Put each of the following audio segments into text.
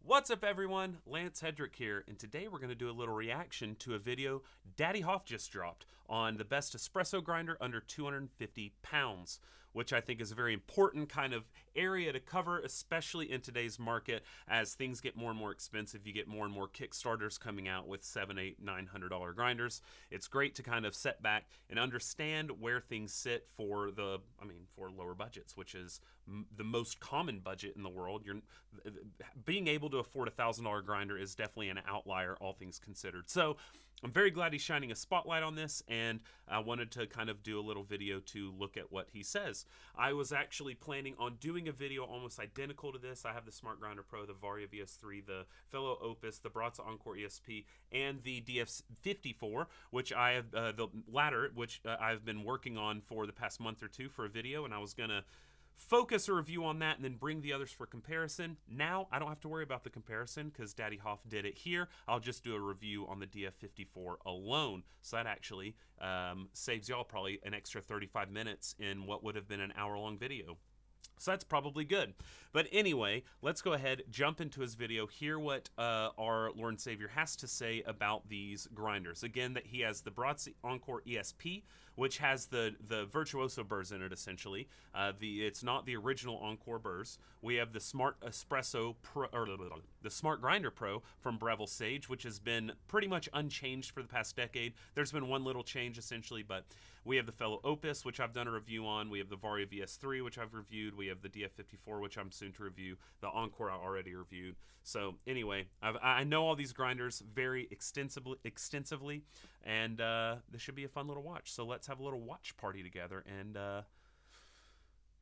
What's up everyone, Lance Hedrick here, and today we're going to do a little reaction to a video Daddy Hoff just dropped on the best espresso grinder under 250 pounds, which I think is a very important kind of area to cover, especially in today's market. As things get more and more expensive, you get more and more Kickstarters coming out with $700, $800, $900 grinders. It's great to kind of set back and understand where things sit for for lower budgets, which is the most common budget in the world. Being able to afford a $1,000 grinder is definitely an outlier, all things considered. So I'm very glad he's shining a spotlight on this, and I wanted to kind of do a little video to look at what he says. I was actually planning on doing a video almost identical to this. I have the Smart Grinder Pro, the Varia VS3, the fellow Opus, the Baratza Encore ESP, and the DF54, which I have, the latter, which I've been working on for the past month or two for a video, and I was going to focus a review on that and then bring the others for comparison. Now I don't have to worry about the comparison because Daddy Hoff did it here. I'll just do a review on the DF54 alone. So that actually saves y'all probably an extra 35 minutes in what would have been an hour-long video. So that's probably good. But anyway, let's go ahead, jump into his video, hear what our Lord and Savior has to say about these grinders. Again, that he has the Baratza Encore ESP, which has the Virtuoso burrs in it, essentially. It's not the original Encore burrs. We have the Smart Espresso Pro, or the Smart Grinder Pro from Breville Sage, which has been pretty much unchanged for the past decade. There's been one little change, essentially, but we have the fellow Opus, which I've done a review on. We have the Varia VS3, which I've reviewed. We have the DF54, which I'm soon to review. The Encore I already reviewed. So anyway, I know all these grinders very extensively, and this should be a fun little watch. So let's have a little watch party together, and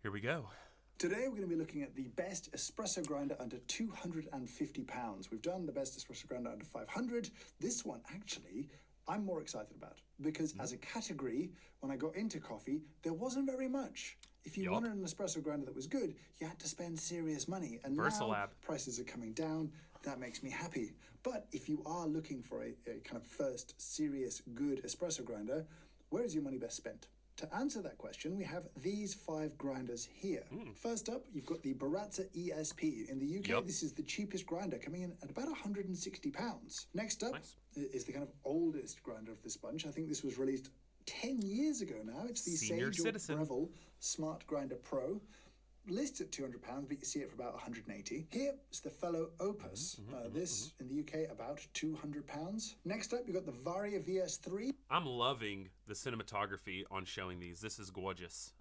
here we go. Today we're going to be looking at the best espresso grinder under 250 pounds. We've done the best espresso grinder under 500. This one, actually, I'm more excited about because as a category, when I got into coffee, there wasn't very much. If you wanted an espresso grinder that was good, you had to spend serious money. And now prices are coming down. That makes me happy. But if you are looking for a kind of first serious good espresso grinder, where is your money best spent? To answer that question, we have these 5 grinders here. First up, you've got the Baratza ESP. In the UK, this is the cheapest grinder, coming in at about 160 pounds. Next up is the kind of oldest grinder of this bunch. I think this was released 10 years ago now. It's the Sage or Breville Smart Grinder Pro. Lists at £200, but you see it for about 180. Here is the fellow Opus. This in the UK about £200. Next up, you've got the Varia VS3. I'm loving the cinematography on showing these. This is gorgeous.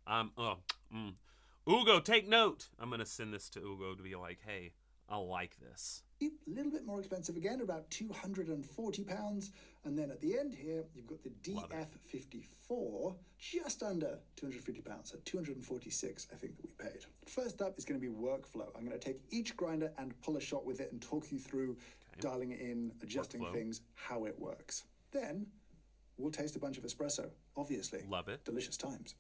Ugo, take note. I'm gonna send this to Ugo to be like, hey, I like this. A little bit more expensive again, about £240. And then at the end here, you've got the DF54, just under £250, so 246 I think that we paid. First up is going to be workflow. I'm going to take each grinder and pull a shot with it and talk you through dialing it in, adjusting things, how it works. Then we'll taste a bunch of espresso, obviously. Love it. Delicious times.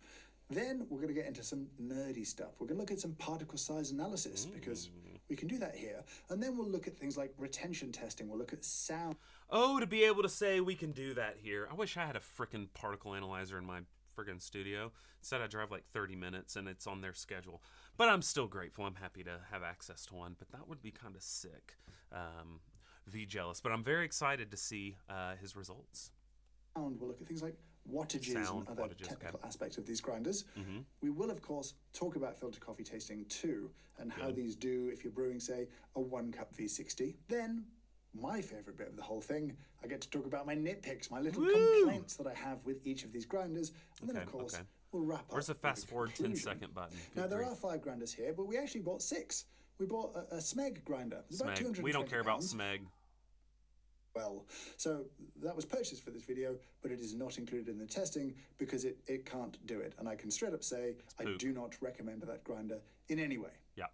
Then we're going to get into some nerdy stuff. We're going to look at some particle size analysis because we can do that here. And then we'll look at things like retention testing. We'll look at sound. Oh, to be able to say we can do that here. I wish I had a frickin' particle analyzer in my friggin' studio. Instead, I drive like 30 minutes and it's on their schedule. But I'm still grateful. I'm happy to have access to one. But that would be kind of sick. Jealous. But I'm very excited to see his results. We'll look at things like wattages and other technical aspects of these grinders. We will, of course, talk about filter coffee tasting too, and how these do if you're brewing, say, a 1-cup V60. Then, my favourite bit of the whole thing, I get to talk about my nitpicks, my little complaints that I have with each of these grinders. And then, of course, we'll wrap up. Where's the fast-forward 10-second button? Now, there are 5 grinders here, but we actually bought 6. We bought a Smeg grinder. It's about £220. We don't care about Smeg. Well, so that was purchased for this video, but it is not included in the testing because it can't do it. And I can straight up say I do not recommend that grinder in any way. Yeah.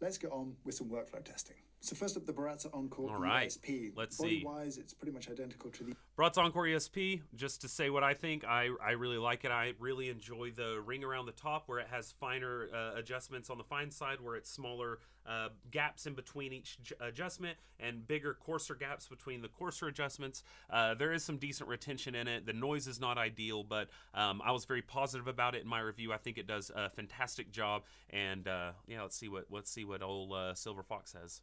Let's get on with some workflow testing. So first up, the Baratza Encore ESP. Let's see. Body-wise, it's pretty much identical to the Baratza Encore ESP. Just to say what I think, I really like it. I really enjoy the ring around the top where it has finer adjustments on the fine side, where it's smaller gaps in between each adjustment and bigger, coarser gaps between the coarser adjustments. There is some decent retention in it. The noise is not ideal, but I was very positive about it in my review. I think it does a fantastic job. And yeah, let's see what old Silver Fox says.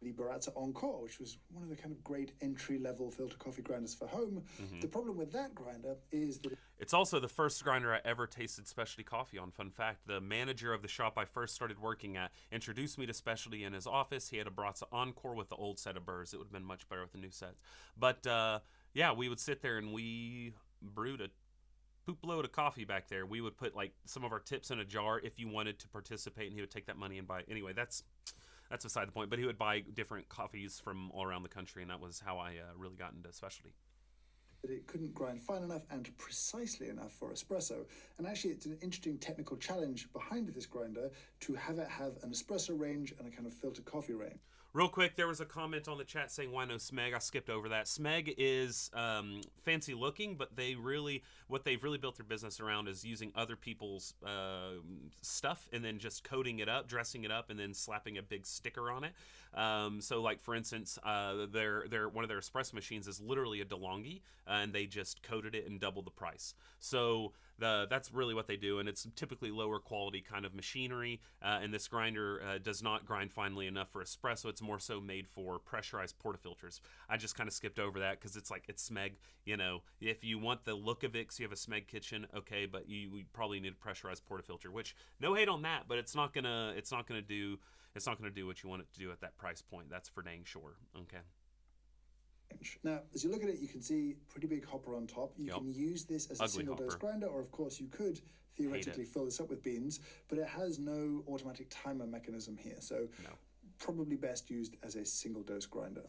the Baratza Encore, which was one of the kind of great entry-level filter coffee grinders for home. The problem with that grinder is that it's also the first grinder I ever tasted specialty coffee on. Fun fact, the manager of the shop I first started working at introduced me to specialty in his office. He had a Baratza Encore with the old set of burrs. It would have been much better with the new sets. But yeah, we would sit there and we brewed a poop load of coffee back there. We would put like some of our tips in a jar if you wanted to participate, and he would take that money and buy it. Anyway, that's beside the point. But he would buy different coffees from all around the country, and that was how I really got into specialty. It couldn't grind fine enough and precisely enough for espresso. And actually, it's an interesting technical challenge behind this grinder to have it have an espresso range and a kind of filtered coffee range. Real quick, there was a comment on the chat saying, why no Smeg? I skipped over that. Smeg is fancy looking, but what they've really built their business around is using other people's stuff and then just coating it up, dressing it up, and then slapping a big sticker on it. So like, for instance, one of their espresso machines is literally a DeLonghi, and they just coated it and doubled the price. So that's really what they do, and it's typically lower quality kind of machinery, and this grinder does not grind finely enough for espresso. It's more so made for pressurized portafilters. I just kind of skipped over that because it's Smeg. You know, if you want the look of it, because you have a Smeg kitchen, okay, but you probably need a pressurized portafilter. Which, no hate on that, but it's not gonna do what you want it to do at that price point. That's for dang sure. Okay. Now, as you look at it, you can see pretty big hopper on top. You can use this as a single dose grinder, or of course you could theoretically fill this up with beans, but it has no automatic timer mechanism here, so probably best used as a single dose grinder.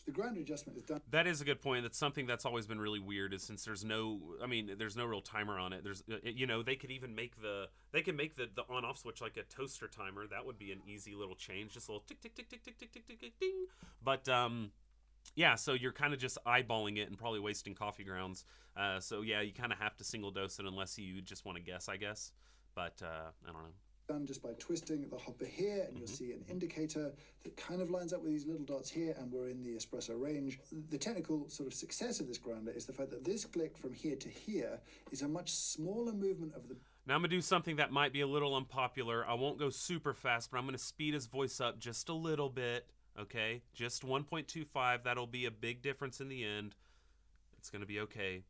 The grinder adjustment is done. That is a good point. That's something that's always been really weird, is since there's no real timer on it. There's, they could even make the on-off switch like a toaster timer. That would be an easy little change, just a little tick, tick, tick, tick, tick, tick, tick, tick, tick, ding. But yeah, so you're kind of just eyeballing it and probably wasting coffee grounds. So yeah, you kind of have to single dose it unless you just want to guess, I guess. But I don't know. Done just by twisting the hopper here, and you'll see an indicator that kind of lines up with these little dots here, and we're in the espresso range. The technical sort of success of this grinder is the fact that this click from here to here is a much smaller movement of the... Now I'm going to do something that might be a little unpopular. I won't go super fast, but I'm going to speed his voice up just a little bit. Okay, just 1.25. That'll be a big difference in the end. It's going to be okay.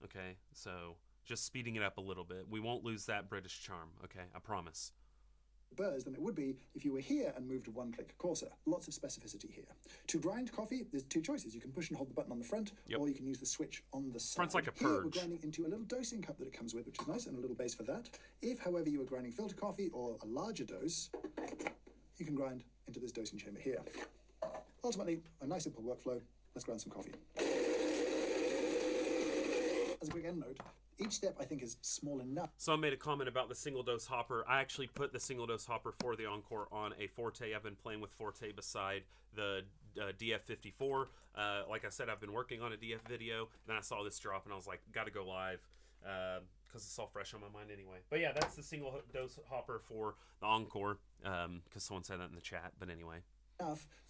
Okay, so just speeding it up a little bit. We won't lose that British charm, okay? I promise. Burrs than it would be if you were here and moved one click coarser. Lots of specificity here. To grind coffee, there's two choices. You can push and hold the button on the front, or you can use the switch on the side. Front's like a purge. Here we're grinding into a little dosing cup that it comes with, which is nice, and a little base for that. If, however, you were grinding filter coffee or a larger dose, you can grind into this dosing chamber here. Ultimately, a nice simple workflow. Let's grind some coffee. As a quick end note, each step I think is small enough. Someone made a comment about the single dose hopper. I actually put the single dose hopper for the Encore on a Forte. I've been playing with Forte beside the DF54. Like I said, I've been working on a DF video. Then I saw this drop and I was like, gotta go live. Because it's all fresh on my mind anyway. But yeah, that's the single dose hopper for the Encore. Because someone said that in the chat. But anyway.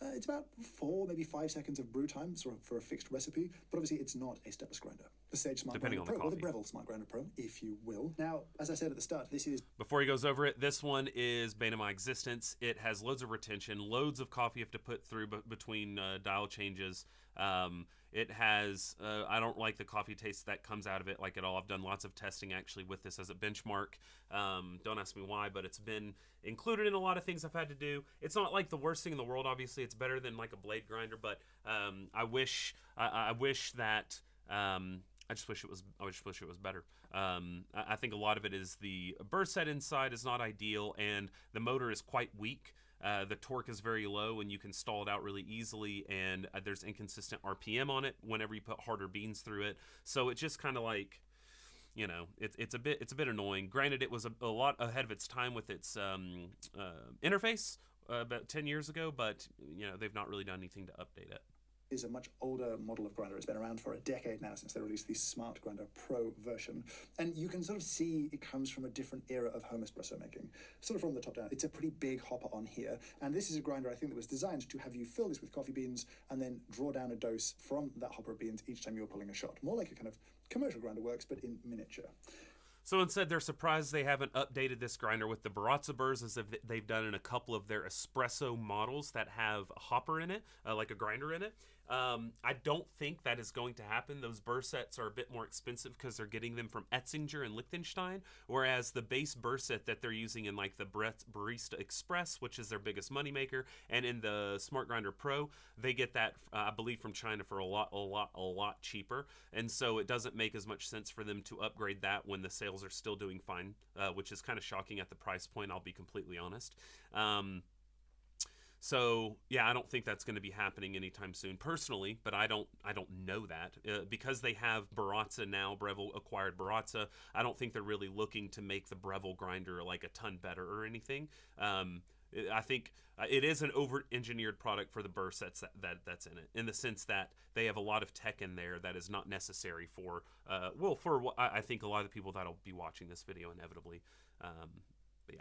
It's about 4, maybe 5 seconds of brew time for a fixed recipe, but obviously it's not a stepless grinder. The Sage Smart Depending Grinder on Pro, the or the Breville Smart Grinder Pro, if you will. Now, as I said at the start, this is... Before he goes over it, this one is bane of my existence. It has loads of retention, loads of coffee you have to put through between dial changes. It has, I don't like the coffee taste that comes out of it like at all. I've done lots of testing actually with this as a benchmark. Don't ask me why, but it's been included in a lot of things I've had to do. It's not like the worst thing in the world, obviously. It's better than like a blade grinder, but I wish that... I just wish it was better. I think a lot of it is the burr set inside is not ideal, and the motor is quite weak. The torque is very low, and you can stall it out really easily, and there's inconsistent RPM on it whenever you put harder beans through it. So it's just kind of like, you know, it's a bit annoying. Granted, it was a lot ahead of its time with its interface about 10 years ago, but you know, they've not really done anything to update it. Is a much older model of grinder. It's been around for a decade now since they released the Smart Grinder Pro version. And you can sort of see it comes from a different era of home espresso making. Sort of from the top down. It's a pretty big hopper on here. And this is a grinder I think that was designed to have you fill this with coffee beans and then draw down a dose from that hopper of beans each time you're pulling a shot. More like a kind of commercial grinder works, but in miniature. Someone said they're surprised they haven't updated this grinder with the Baratza burrs, as if they've done in a couple of their espresso models that have a hopper in it, like a grinder in it. I don't think that is going to happen. Those burr sets are a bit more expensive because they're getting them from Etzinger and Liechtenstein, whereas the base burr set that they're using in like the Barista Express, which is their biggest moneymaker, and in the Smart Grinder Pro, they get that, I believe, from China for a lot cheaper. And so it doesn't make as much sense for them to upgrade that when the sales are still doing fine, which is kind of shocking at the price point, I'll be completely honest. So yeah, I don't think that's going to be happening anytime soon, personally. But I don't know that because they have Baratza now. Breville acquired Baratza. I don't think they're really looking to make the Breville grinder like a ton better or anything. I think it is an over-engineered product for the burr sets that's in it, in the sense that they have a lot of tech in there that is not necessary for I think a lot of the people that'll be watching this video inevitably. But yeah.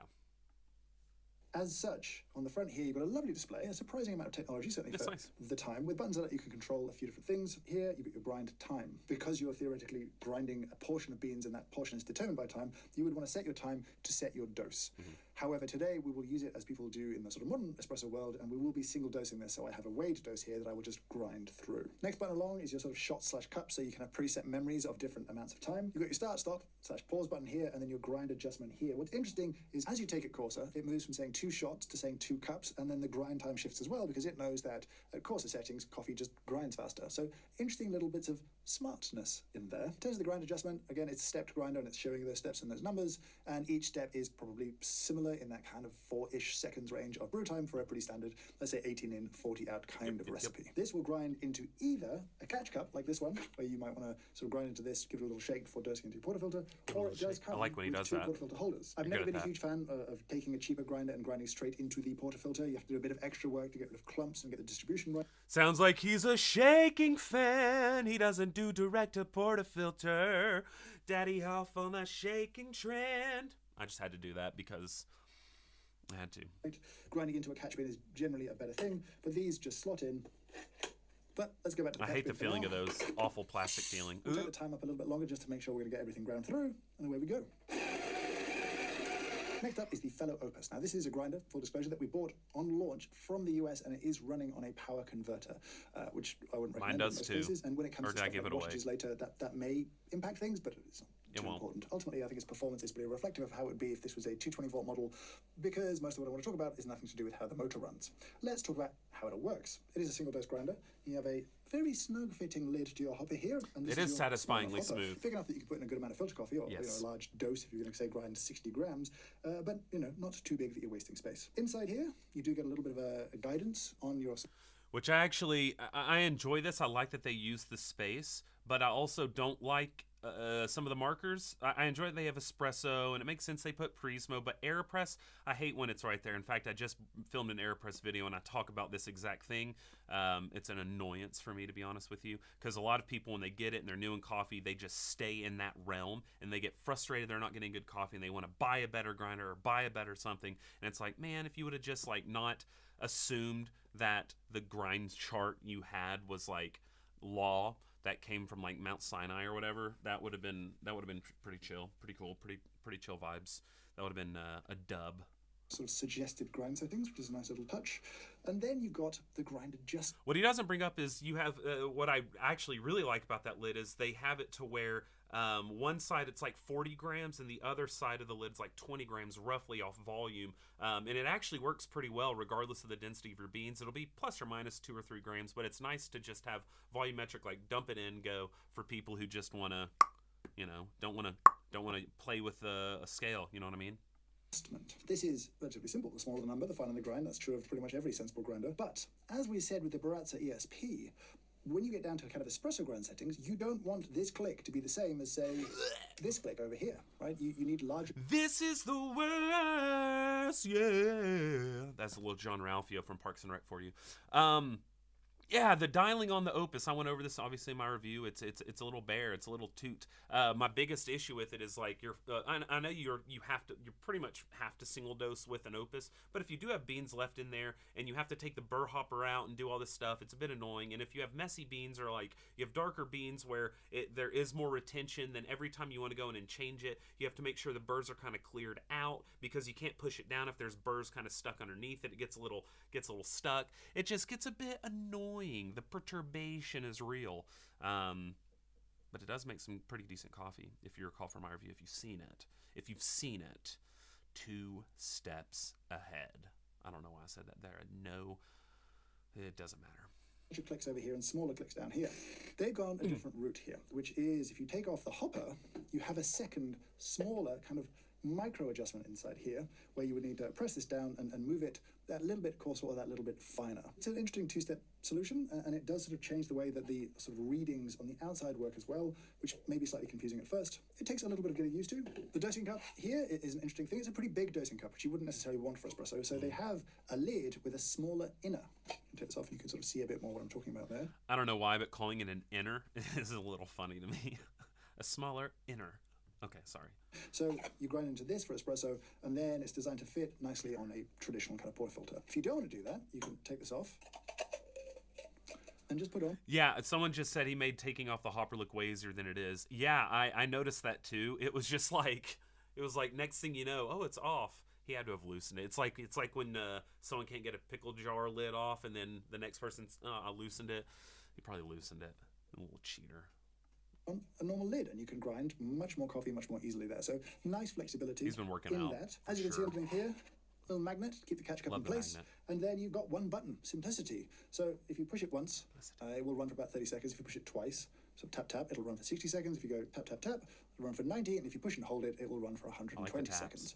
As such, on the front here, you've got a lovely display, a surprising amount of technology, certainly for the time, with buttons that you can control a few different things. Here, you've got your grind time. Because you're theoretically grinding a portion of beans and that portion is determined by time, you would want to set your time to set your dose. However, today we will use it as people do in the sort of modern espresso world, and we will be single dosing this, so I have a weighed dose here that I will just grind through. Next button along is your sort of shot/cup, so you can have preset memories of different amounts of time. You've got your start, stop, /pause button here, and then your grind adjustment here. What's interesting is as you take it coarser, it moves from saying 2 shots to saying 2 cups, and then the grind time shifts as well, because it knows that at coarser settings, coffee just grinds faster. So interesting little bits of smartness in there. In terms of the grind adjustment, again, it's a stepped grinder, and it's showing you those steps and those numbers, and each step is probably similar in that kind of 4-ish seconds range of brew time for a pretty standard, let's say 18 in, 40 out kind of recipe. This will grind into either a catch cup, like this one, where you might want to sort of grind into this, give it a little shake before dosing into your portafilter, or it does come with 2 portafilter holders. I've never been a huge fan of taking a cheaper grinder and grinding straight into the portafilter. You have to do a bit of extra work to get rid of clumps and get the distribution right. Sounds like he's a shaking fan. He doesn't do direct to portafilter. Daddy Hoff on a shaking trend. I just had to do that because I had to. Grinding into a catch bin is generally a better thing, but these just slot in. But let's go back to the I hate the feeling of those awful plastic feeling. We'll take the time up a little bit longer just to make sure we're going to get everything ground through, and away we go. Next up is the fellow Opus. Now, this is a grinder, full disclosure, that we bought on launch from the US, and it is running on a power converter, which I wouldn't recommend. Mine does too. Cases. And when it comes to stuff like wattages later, that may impact things, but it's not too important. Ultimately, I think its performance is pretty reflective of how it would be if this was a 220-volt model, because most of what I want to talk about is nothing to do with how the motor runs. Let's talk about how it works. It is a single-dose grinder. You have a very snug-fitting lid to your hopper here. And this is satisfyingly smooth. Big enough that you can put in a good amount of filter coffee, or a large dose if you're going to, say, grind 60 grams, but, not too big that you're wasting space. Inside here, you do get a little bit of a guidance on your... Which I enjoy this. I like that they use the space, but I also don't like some of the markers. I enjoy that they have espresso, and it makes sense they put Prismo, but AeroPress, I hate when it's right there. In fact, I just filmed an AeroPress video, and I talk about this exact thing. It's an annoyance for me, to be honest with you, because a lot of people, when they get it and they're new in coffee, they just stay in that realm, and they get frustrated they're not getting good coffee, and they want to buy a better grinder or buy a better something, and it's like, man, if you would have just, not assumed that the grind chart you had was, law that came from Mount Sinai or whatever, that would have been pretty chill, pretty cool, pretty chill vibes. That would have been a dub. Sort of suggested grind settings, which is a nice little touch. And then you've got the grind adjust. What he doesn't bring up is you have what I actually really like about that lid is they have it to where one side it's 40 grams and the other side of the lid's 20 grams roughly off volume, and it actually works pretty well regardless of the density of your beans. It'll be plus or minus 2 or 3 grams, but it's nice to just have volumetric, dump it in, go, for people who just want to, don't want to play with a scale, you know what I mean? This is relatively simple. The smaller the number, the finer the grind. That's true of pretty much every sensible grinder. But as we said with the Baratza ESP, when you get down to kind of espresso grind settings, you don't want this click to be the same as, say, this click over here, right? You need larger... This is the worst, yeah. That's a little John Ralphio from Parks and Rec for you. Yeah, the dialing on the Opus. I went over this obviously in my review. It's a little bare. It's a little toot. My biggest issue with it is like I know you pretty much have to single dose with an Opus, but if you do have beans left in there and you have to take the burr hopper out and do all this stuff, it's a bit annoying. And if you have messy beans or like you have darker beans where there is more retention, then every time you want to go in and change it, you have to make sure the burrs are kind of cleared out because you can't push it down if there's burrs kind of stuck underneath it. It gets a little stuck. It just gets a bit annoying. The perturbation is real. But it does make some pretty decent coffee. If you recall from my review, if you've seen it, 2 steps ahead. I don't know why I said that there. No, it doesn't matter. Clicks over here and smaller clicks down here. They've gone a different route here, which is if you take off the hopper, you have a second smaller kind of micro adjustment inside here where you would need to press this down and move it that little bit coarser or that little bit finer. It's an interesting 2-step solution, and it does sort of change the way that the sort of readings on the outside work as well, which may be slightly confusing at first. It takes a little bit of getting used to. The dosing cup here is an interesting thing. It's a pretty big dosing cup, which you wouldn't necessarily want for espresso, so they have a lid with a smaller inner. Take this off and you can sort of see a bit more what I'm talking about there. I don't know why, but calling it an inner is a little funny to me. A smaller inner. Okay, sorry. So you grind into this for espresso, and then it's designed to fit nicely on a traditional kind of portafilter. If you don't want to do that, you can take this off and just put on. Yeah, someone just said he made taking off the hopper look way easier than it is. Yeah, I noticed that too. It was just like, next thing you know, oh, it's off. He had to have loosened it. It's like when someone can't get a pickle jar lid off, and then the next person's, I loosened it. He probably loosened it. A little cheater. On a normal lid, and you can grind much more coffee much more easily there. So nice flexibility. He's been working in out. That. As you can see underneath here, little magnet to keep the catch cup in place, and then you've got one button, simplicity. So if you push it once, it will run for about 30 seconds. If you push it twice, so tap tap, it'll run for 60 seconds. If you go tap tap tap, it'll run for 90, and if you push and hold it, it will run for 120 seconds.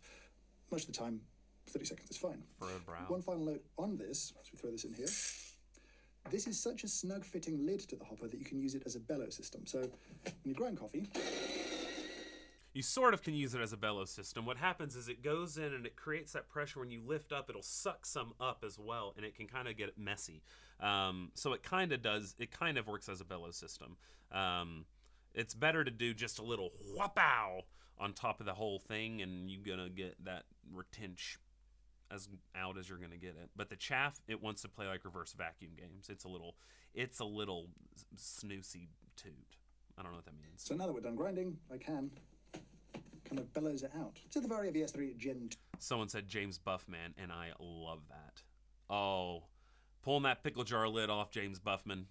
Most of the time, 30 seconds is fine. For a brow. One final note on this, as we throw this in here. This is such a snug-fitting lid to the hopper that you can use it as a bellow system. So when you grind coffee, you sort of can use it as a bellow system. What happens is it goes in and it creates that pressure. When you lift up, it'll suck some up as well, and it can kind of get messy. So it kind of works as a bellow system. It's better to do just a little whoop-ow on top of the whole thing, and you're going to get that retention as out as you're going to get it. But the chaff, it wants to play like reverse vacuum games. It's a little snoosey toot. I don't know what that means. So now that we're done grinding, I can kind of bellows it out. So the Varia VS3 Gen 2. Someone said James Buffman, and I love that. Oh, pulling that pickle jar lid off, James Buffman.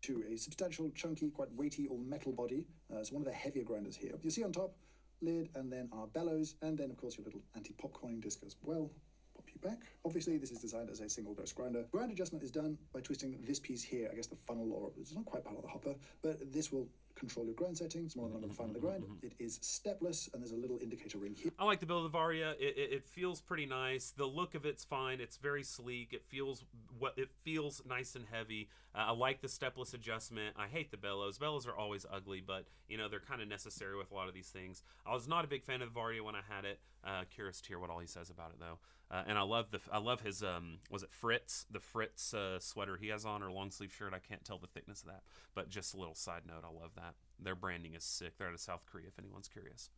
To a substantial, chunky, quite weighty or metal body. It's one of the heavier grinders here. You see on top, lid, and then our bellows, and then of course your little anti-popcorning disc as well. Pop you back. Obviously this is designed as a single dose grinder. Grind adjustment is done by twisting this piece here, I guess the funnel, or it's not quite part of the hopper, but this will control your grind settings more than I'm going to find on the grind. It is stepless, and there's a little indicator ring here. I like the build of the Varia. It feels pretty nice. The look of it's fine. It's very sleek. It feels nice and heavy. I like the stepless adjustment. I hate the bellows. Bellows are always ugly, but you know they're kind of necessary with a lot of these things. I was not a big fan of the Varia when I had it. Curious to hear what all he says about it though. And I love his was it Fritz, the Fritz sweater he has on, or long sleeve shirt. I can't tell the thickness of that, but just a little side note, I love that. Their branding is sick. They're out of South Korea if anyone's curious.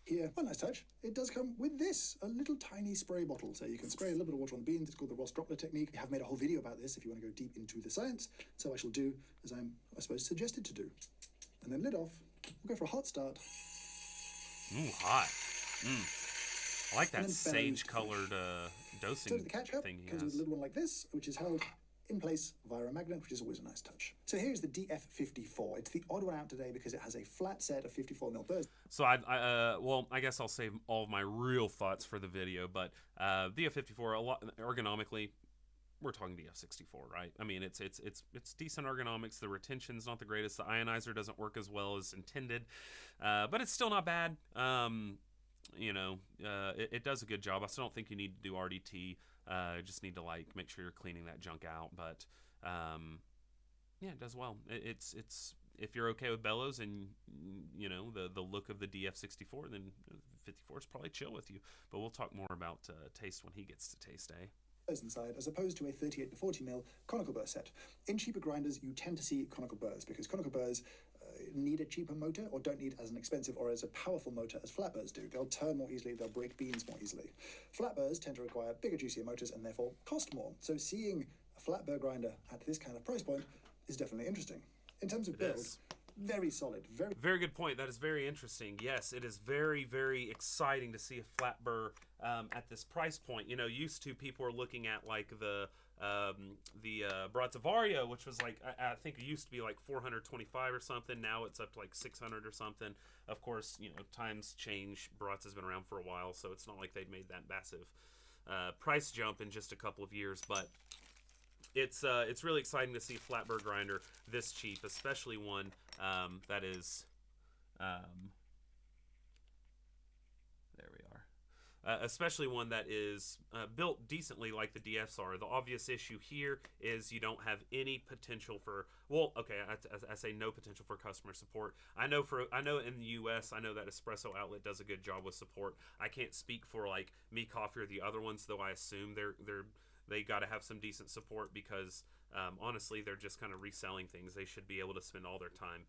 Here, one nice touch, it does come with this, a little tiny spray bottle. So you can spray a little bit of water on the beans. It's called the Ross Droplet technique. I have made a whole video about this if you want to go deep into the science. So I shall do as I'm, I suppose, suggested to do. And then lid off. We'll go for a hot start. Ooh, hot. I like that sage-colored dosing so the catch cup thing he comes has. with a little one like this, which is held in place via a magnet, which is always a nice touch. So here's the DF54. It's the odd one out today because it has a flat set of 54mm burrs. So well, I guess I'll save all of my real thoughts for the video, but DF54, a lot ergonomically, we're talking DF64, right? I mean, it's decent ergonomics. The retention's not the greatest. The ionizer doesn't work as well as intended, but it's still not bad. You know, it does a good job. I still don't think you need to do RDT. Just need to like make sure you're cleaning that junk out. But yeah, it does well. It's if you're okay with bellows and you know the look of the DF64, then 54 is probably chill with you. But we'll talk more about taste when he gets to taste, eh? inside, as opposed to a 38 to 40mm conical burr set. In cheaper grinders, you tend to see conical burrs because conical burrs need a cheaper motor or don't need as an expensive or as a powerful motor as flat burrs do. They'll turn more easily, they'll break beans more easily. Flat burrs tend to require bigger, juicier motors and therefore cost more. So seeing a flat burr grinder at this kind of price point is definitely interesting. In terms of build, very solid. Very good point. That is very interesting. Yes, it is very, very exciting to see a flat burr at this price point. You know, used to people were looking at like the Baratza Varia, which was like I think it used to be like 425 or something. Now it's up to like 600 or something. Of course, you know, times change. Baratza's been around for a while, so it's not like they've made that massive price jump in just a couple of years, but it's really exciting to see a flat burr grinder this cheap, especially one that is there we are. Especially one that is built decently like the DFs are. The obvious issue here is you don't have any potential for, well, okay, I say no potential for customer support. I know in the US, I know that Espresso outlet does a good job with support. I can't speak for like Me Coffee or the other ones, though I assume they got to have some decent support because honestly, they're just kind of reselling things. They should be able to spend all their time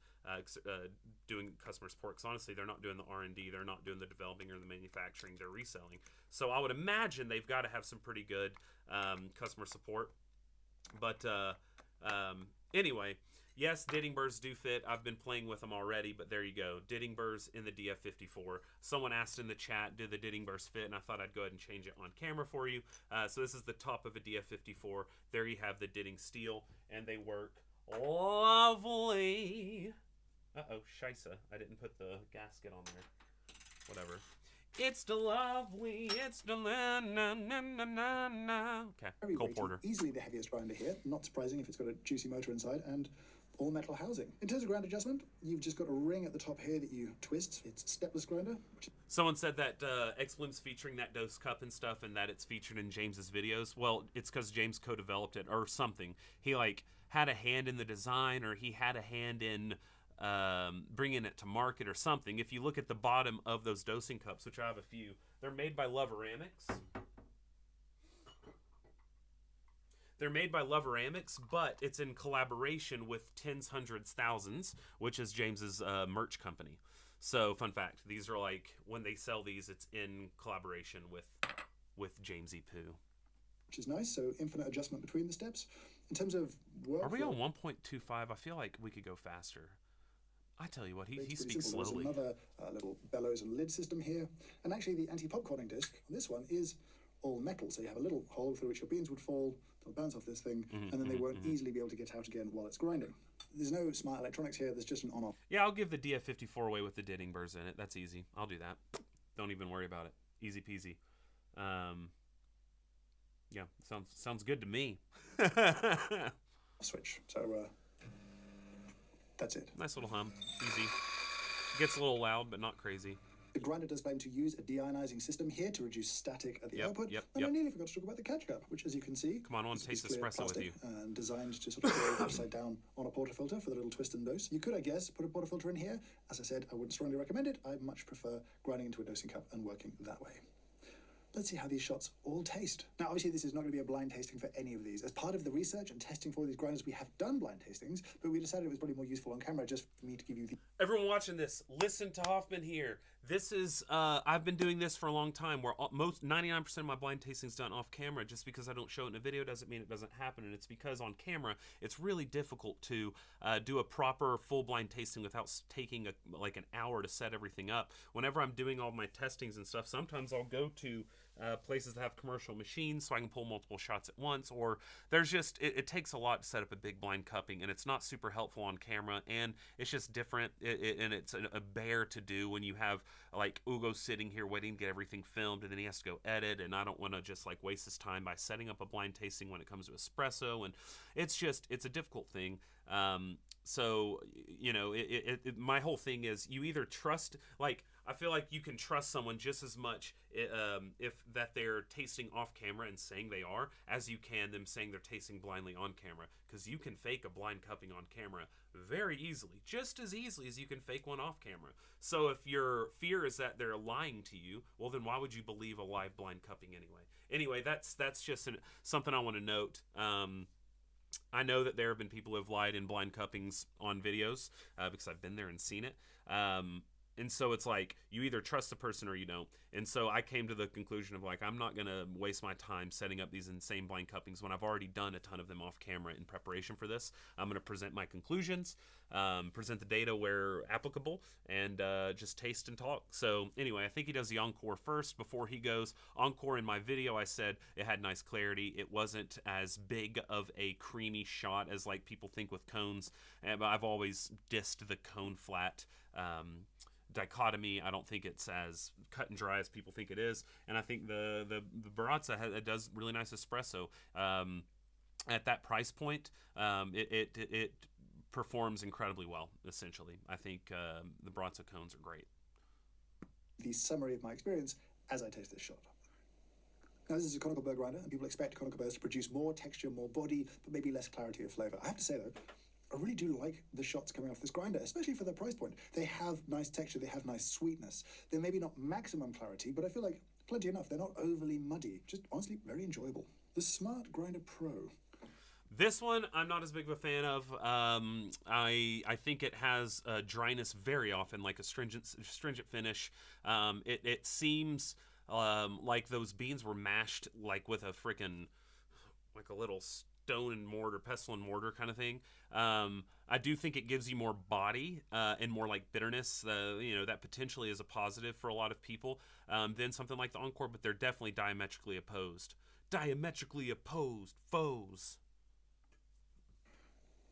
doing customer support. Because honestly, they're not doing the R&D, they're not doing the developing or the manufacturing. They're reselling. So I would imagine they've got to have some pretty good customer support. But anyway, yes, Ditting burrs do fit. I've been playing with them already, but there you go. Ditting burrs in the DF54. Someone asked in the chat, do the Ditting burrs fit? And I thought I'd go ahead and change it on camera for you. So this is the top of a DF54. There you have the Ditting steel, and they work lovely. Uh-oh, scheisse. I didn't put the gasket on there. Whatever. It's the lovely, it's the na-na-na-na-na. Okay, Cole Porter. Easily the heaviest grinder here. Not surprising if it's got a juicy motor inside and all metal housing. In terms of grind adjustment, you've just got a ring at the top here that you twist. It's a stepless grinder. Someone said that X-Bloom's featuring that dose cup and stuff and that it's featured in James's videos. Well, it's because James co-developed it or something. He like had a hand in the design, or he had a hand in bringing it to market or something. If you look at the bottom of those dosing cups, which I have a few, they're made by Loveramics. They're made by Loveramics, but it's in collaboration with Tens, Hundreds, Thousands, which is James's merch company. So, fun fact, these are like, when they sell these, it's in collaboration with Jamesy Poo. Which is nice, so infinite adjustment between the steps. In terms of work... Are we on 1.25? I feel like we could go faster. I tell you what, he speaks slowly. There's another little bellows and lid system here. And actually the anti-popcorning disc on this one is all metal. So you have a little hole through which your beans would fall, they'll bounce off this thing, and then they won't easily be able to get out again while it's grinding. There's no smart electronics here, there's just an on-off. Yeah, I'll give the DF54 away with the Ditting burrs in it. That's easy. I'll do that. Don't even worry about it. Easy peasy. Yeah, sounds good to me. Switch. So that's it. Nice little hum. Easy. Gets a little loud, but not crazy. The grinder does claim to use a deionizing system here to reduce static at the output. And I nearly forgot to talk about the catch cup, which, as you can see, come on, I want to taste espresso with you. And designed to sort of go upside down on a portafilter for the little twist and dose. You could, I guess, put a portafilter in here. As I said, I wouldn't strongly recommend it. I much prefer grinding into a dosing cup and working that way. Let's see how these shots all taste. Now, obviously, this is not going to be a blind tasting for any of these. As part of the research and testing for these grinders, we have done blind tastings, but we decided it was probably more useful on camera just for me to give you the... Everyone watching this, listen to Hoffmann here. This is, I've been doing this for a long time, where 99% of my blind tastings done off camera. Just because I don't show it in a video doesn't mean it doesn't happen, and it's because on camera, it's really difficult to do a proper full blind tasting without taking like an hour to set everything up. Whenever I'm doing all my testings and stuff, sometimes I'll go to places that have commercial machines so I can pull multiple shots at once, or there's just, it takes a lot to set up a big blind cupping, and it's not super helpful on camera, and it's just different, and it's a bear to do when you have like Ugo sitting here waiting to get everything filmed, and then he has to go edit, and I don't want to just like waste his time by setting up a blind tasting when it comes to espresso, and it's a difficult thing. So, you know, my whole thing is you either trust, like, I feel like you can trust someone just as much if that they're tasting off camera and saying they are, as you can them saying they're tasting blindly on camera, because you can fake a blind cupping on camera very easily, just as easily as you can fake one off camera. So if your fear is that they're lying to you, well, then why would you believe a live blind cupping anyway? Anyway, that's just something I want to note. I know that there have been people who have lied in blind cuppings on videos because I've been there and seen it. And so it's like you either trust the person or you don't. And so I came to the conclusion of like, I'm not going to waste my time setting up these insane blind cuppings when I've already done a ton of them off camera in preparation for this. I'm going to present my conclusions, present the data where applicable, and just taste and talk. So anyway, I think he does the Encore first before he goes. Encore, in my video, I said it had nice clarity. It wasn't as big of a creamy shot as like people think with cones. But I've always dissed the cone flat dichotomy. I don't think it's as cut and dry as people think it is, and I think the Baratza does really nice espresso at that price point. It performs incredibly well. Essentially, I think the Baratza cones are great. The summary of my experience as I taste this shot. Now, this is a conical burr grinder, and people expect conical burrs to produce more texture, more body, but maybe less clarity of flavor. I have to say though, I really do like the shots coming off this grinder, especially for their price point. They have nice texture, they have nice sweetness. They're maybe not maximum clarity, but I feel like plenty enough. They're not overly muddy, just honestly very enjoyable. The Smart Grinder Pro. This one I'm not as big of a fan of. I think it has dryness very often, like a stringent finish. It seems like those beans were mashed like with a freaking, like a little stone and mortar, pestle and mortar kind of thing. I do think it gives you more body and more like bitterness. You know, that potentially is a positive for a lot of people than something like the Encore, but they're definitely diametrically opposed. Diametrically opposed foes.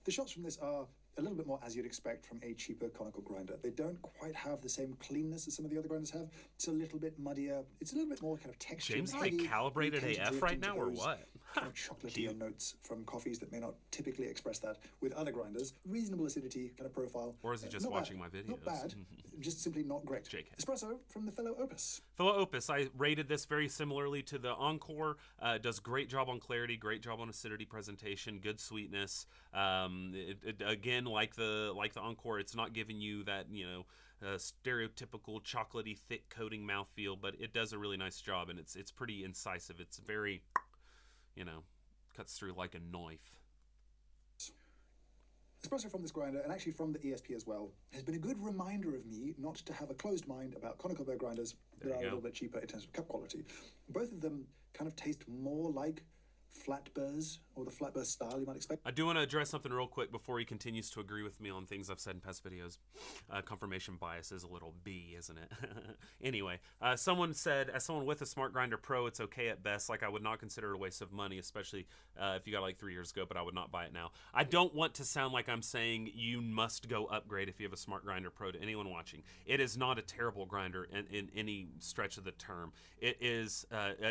The shots from this are a little bit more as you'd expect from a cheaper conical grinder. They don't quite have the same cleanness as some of the other grinders have. It's a little bit muddier. It's a little bit more kind of texture. James like calibrated AF right now, or what? Kind of chocolatey notes from coffees that may not typically express that with other grinders. Reasonable acidity kind of profile. Or is he just watching my videos? Not bad, just simply not great. JK. Espresso from the fellow Opus. Fellow Opus, I rated this very similarly to the Encore. Does great job on clarity, great job on acidity presentation, good sweetness. Again, like the Encore, it's not giving you that, you know, stereotypical chocolatey thick coating mouthfeel, but it does a really nice job, and it's pretty incisive. It's very, you know, cuts through like a knife. Espresso from this grinder, and actually from the ESP as well, has been a good reminder of me not to have a closed mind about conical burr grinders that are a little bit cheaper in terms of cup quality. Both of them kind of taste more like flat burrs, or the flat burr style you might expect. I do want to address something real quick before he continues to agree with me on things I've said in past videos. Confirmation bias is a little B, isn't it? Anyway, someone said, as someone with a Smart Grinder Pro, it's okay at best. Like, I would not consider it a waste of money, especially if you got it like 3 years ago, but I would not buy it now. I don't want to sound like I'm saying you must go upgrade if you have a Smart Grinder Pro to anyone watching. It is not a terrible grinder in any stretch of the term. It is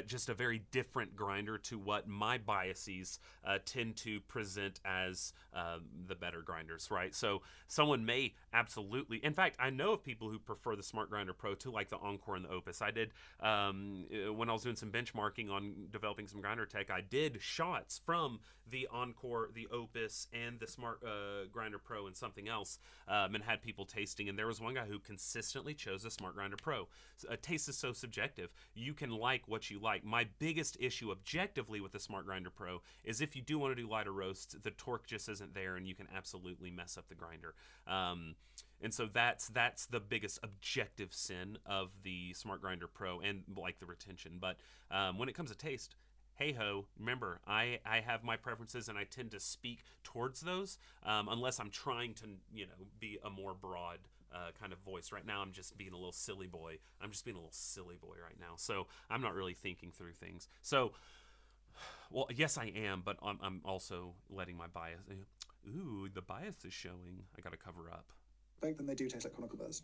just a very different grinder to what my biases tend to present as the better grinders, right? So someone may absolutely, in fact, I know of people who prefer the Smart Grinder Pro to like the Encore and the Opus. I did, when I was doing some benchmarking on developing some grinder tech, I did shots from the Encore, the Opus, and the Smart Grinder Pro and something else, and had people tasting, and there was one guy who consistently chose the Smart Grinder Pro. Taste is so subjective. You can like what you like. My biggest issue objectively with the Smart Grinder Pro is if you do want to do lighter roasts, the torque just isn't there, and you can absolutely mess up the grinder. And so that's the biggest objective sin of the Smart Grinder Pro, and like the retention. But when it comes to taste, hey ho, remember, I have my preferences, and I tend to speak towards those unless I'm trying to, you know, be a more broad kind of voice. Right now I'm just being a little silly boy. I'm just being a little silly boy right now. So I'm not really thinking through things. So, well, yes I am, but I'm also letting my bias, ooh, the bias is showing. I gotta cover up. Then they do taste like conical burrs.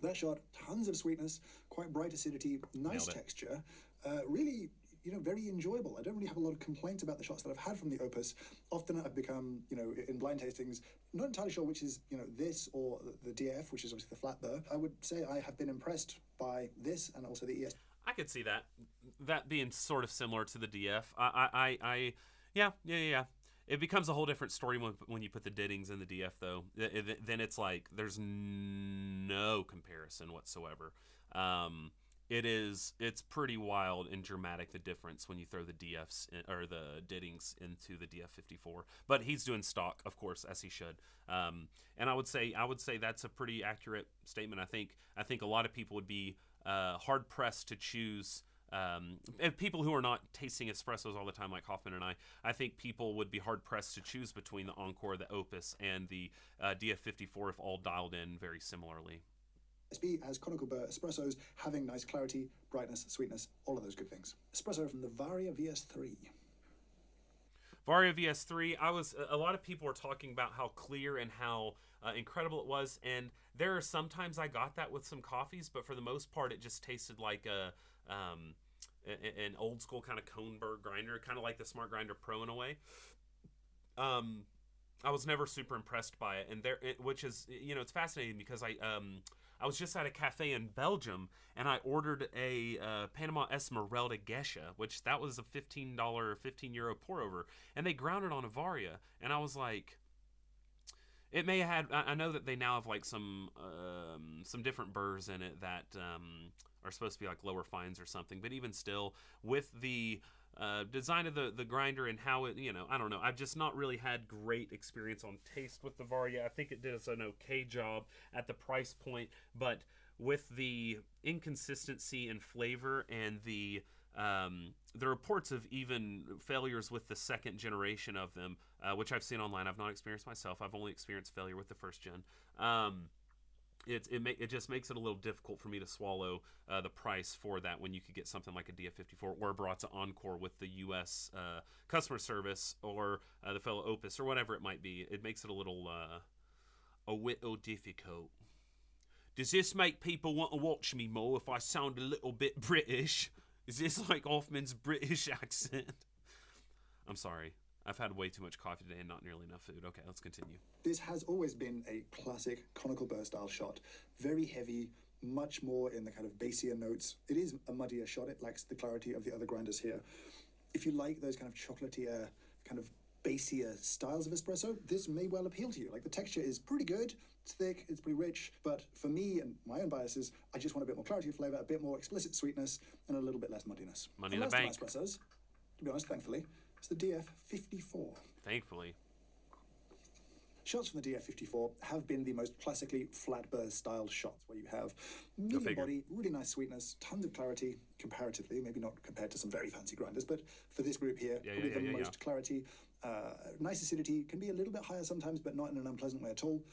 That shot, tons of sweetness, quite bright acidity, nice texture. Really, very enjoyable. I don't really have a lot of complaints about the shots that I've had from the Opus. Often I've become, in blind tastings, not entirely sure which is, this or the DF, which is obviously the flat burr. I would say I have been impressed by this and also the ESP. I could see that being sort of similar to the DF. Yeah. It becomes a whole different story when you put the Dittings in the DF, though. Then it's like there's no comparison whatsoever. It's pretty wild and dramatic, the difference when you throw the DFs or the Dittings into the DF54. But he's doing stock, of course, as he should. And I would say that's a pretty accurate statement. I think a lot of people would be hard pressed to choose. And people who are not tasting espressos all the time, like Hoffmann and I think people would be hard pressed to choose between the Encore, the Opus, and the DF54 if all dialed in very similarly. ESP has conical burr espressos, having nice clarity, brightness, sweetness, all of those good things. Espresso from the Varia VS3. Varia VS3, a lot of people were talking about how clear and how incredible it was, and there are sometimes I got that with some coffees, but for the most part it just tasted like an old school kind of cone burr grinder, kind of like the Smart Grinder Pro in a way. I was never super impressed by it, and which is, it's fascinating because I was just at a cafe in Belgium, and I ordered a Panama Esmeralda Gesha, which that was a $15 pour over, and they ground it on a Varia, and I was like, it may have had, I know that they now have like some different burrs in it that are supposed to be like lower fines or something, but even still, with the design of the grinder and how it, I don't know, I've just not really had great experience on taste with the Varia. I think it did an okay job at the price point, but with the inconsistency in flavor and the reports of even failures with the second generation of them, which I've seen online, I've not experienced myself. I've only experienced failure with the first gen. It just makes it a little difficult for me to swallow the price for that when you could get something like a DF54 or a Baratza Encore with the U.S. Customer service or the fellow Opus or whatever it might be. It makes it a little difficult. Does this make people want to watch me more if I sound a little bit British? Is this like Hoffmann's British accent? I'm sorry. I've had way too much coffee today and not nearly enough food. Okay, let's continue. This has always been a classic conical burr style shot. Very heavy, much more in the kind of bassier notes. It is a muddier shot. It lacks the clarity of the other grinders here. If you like those kind of chocolatier, kind of bassier styles of espresso, this may well appeal to you. Like, the texture is pretty good. It's thick, it's pretty rich, but for me and my own biases, I just want a bit more clarity of flavor, a bit more explicit sweetness, and a little bit less muddiness. Money in the bank. Espressos, to be honest, thankfully, it's the DF54. Thankfully. Shots from the DF54 have been the most classically flat burr styled shots, where you have medium body, really nice sweetness, tons of clarity comparatively, maybe not compared to some very fancy grinders, but for this group here, the most clarity. Nice acidity, can be a little bit higher sometimes, but not in an unpleasant way at all.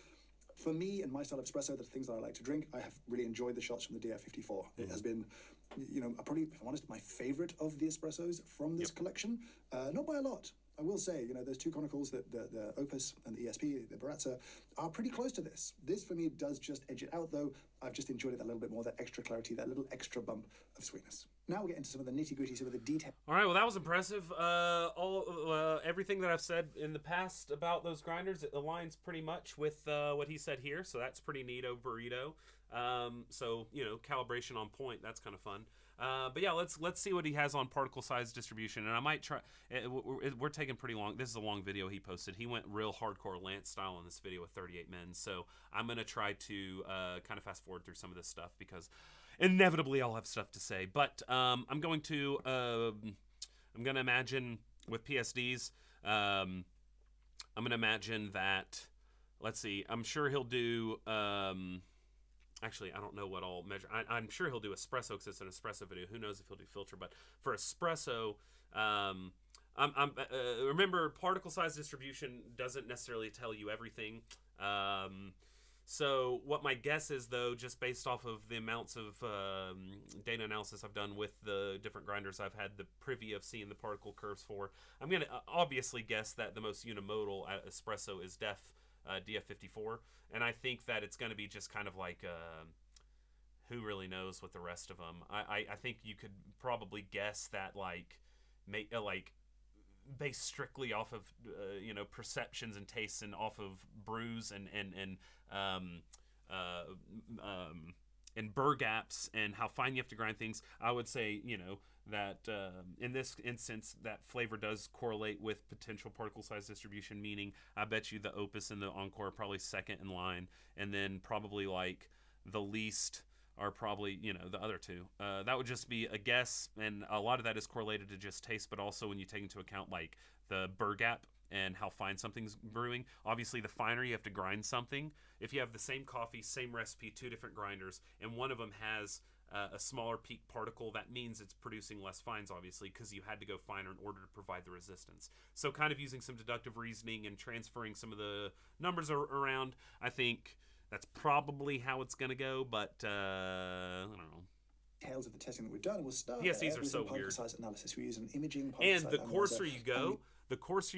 For me and my style of espresso, the things that I like to drink, I have really enjoyed the shots from the DF54. It has been, probably, if I'm honest, my favorite of the espressos from this collection. Not by a lot. I will say, those two conicals, the Opus and the ESP, the Baratza, are pretty close to this. This, for me, does just edge it out, though. I've just enjoyed it a little bit more, that extra clarity, that little extra bump of sweetness. Now we'll get into some of the nitty-gritty, some of the detail. All right, well, that was impressive. Everything that I've said in the past about those grinders, it aligns pretty much with what he said here, so that's pretty neato burrito. So, calibration on point, that's kind of fun. But yeah, let's see what he has on particle size distribution, and I might try. We're taking pretty long. This is a long video he posted. He went real hardcore Lance style in this video with 38 men. So I'm gonna try to kind of fast forward through some of this stuff because inevitably I'll have stuff to say. But I'm gonna imagine with PSDs. I'm gonna imagine that. Let's see. I'm sure he'll do. Actually, I don't know what I'll measure. I'm sure he'll do espresso because it's an espresso video. Who knows if he'll do filter? But for espresso, remember, particle size distribution doesn't necessarily tell you everything. So what my guess is, though, just based off of the amounts of data analysis I've done with the different grinders I've had the privy of seeing the particle curves for, I'm going to obviously guess that the most unimodal espresso is DF54, and I think that it's going to be just kind of like who really knows with the rest of them? I think you could probably guess that like based strictly off of perceptions and tastes and off of brews um, uh, and burr gaps and how fine you have to grind things. I would say that in this instance that flavor does correlate with potential particle size distribution, meaning I bet you the Opus and the Encore are probably second in line, and then probably like the least are probably the other two. That would just be a guess, and a lot of that is correlated to just taste, but also when you take into account like the burr gap and how fine something's brewing. Obviously, the finer you have to grind something. If you have the same coffee, same recipe, two different grinders, and one of them has a smaller peak particle, that means it's producing less fines, obviously, because you had to go finer in order to provide the resistance. So kind of using some deductive reasoning and transferring some of the numbers around, I think that's probably how it's going to go, but I don't know. Details of the testing that we've done. We'll start PSCs are with so particle weird. size analysis. We use an imaging particle And size the analyzer. coarser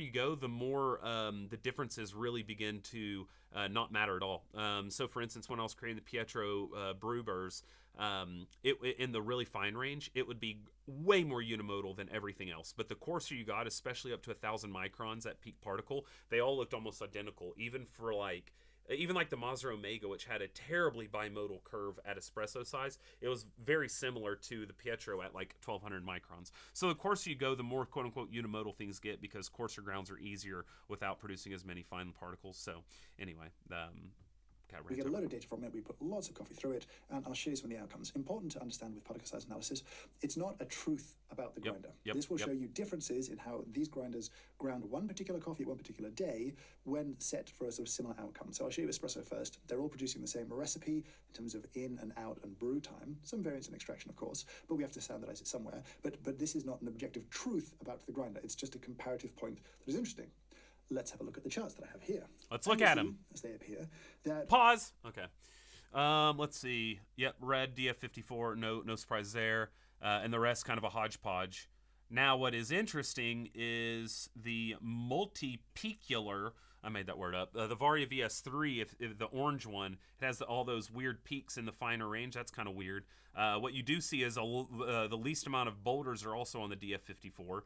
you go, the more the differences really begin to not matter at all. So, for instance, when I was creating the Pietro brew burrs, in the really fine range, it would be way more unimodal than everything else. But the coarser you got, especially up to 1,000 microns, that peak particle, they all looked almost identical, even like the Mazda Omega, which had a terribly bimodal curve at espresso size. It was very similar to the Pietro at like 1,200 microns. So the coarser you go, the more quote-unquote unimodal things get, because coarser grounds are easier without producing as many fine particles. So anyway, we get a load of data from it, we put lots of coffee through it, and I'll show you some of the outcomes. Important to understand with particle size analysis, it's not a truth about the grinder. This will show you differences in how these grinders ground one particular coffee at one particular day when set for a sort of similar outcome. So I'll show you espresso first. They're all producing the same recipe in terms of in and out and brew time. Some variance in extraction, of course, but we have to standardize it somewhere. But this is not an objective truth about the grinder. It's just a comparative point that is interesting. Let's have a look at the charts that I have here. Let's look at them as they appear. That Pause. Okay. Let's see. Yep, red DF54. No surprise there. And the rest kind of a hodgepodge. Now, what is interesting is the multipecular. I made that word up. The Varia VS3, if the orange one, it has all those weird peaks in the finer range. That's kind of weird. What you do see is the least amount of boulders are also on the DF54.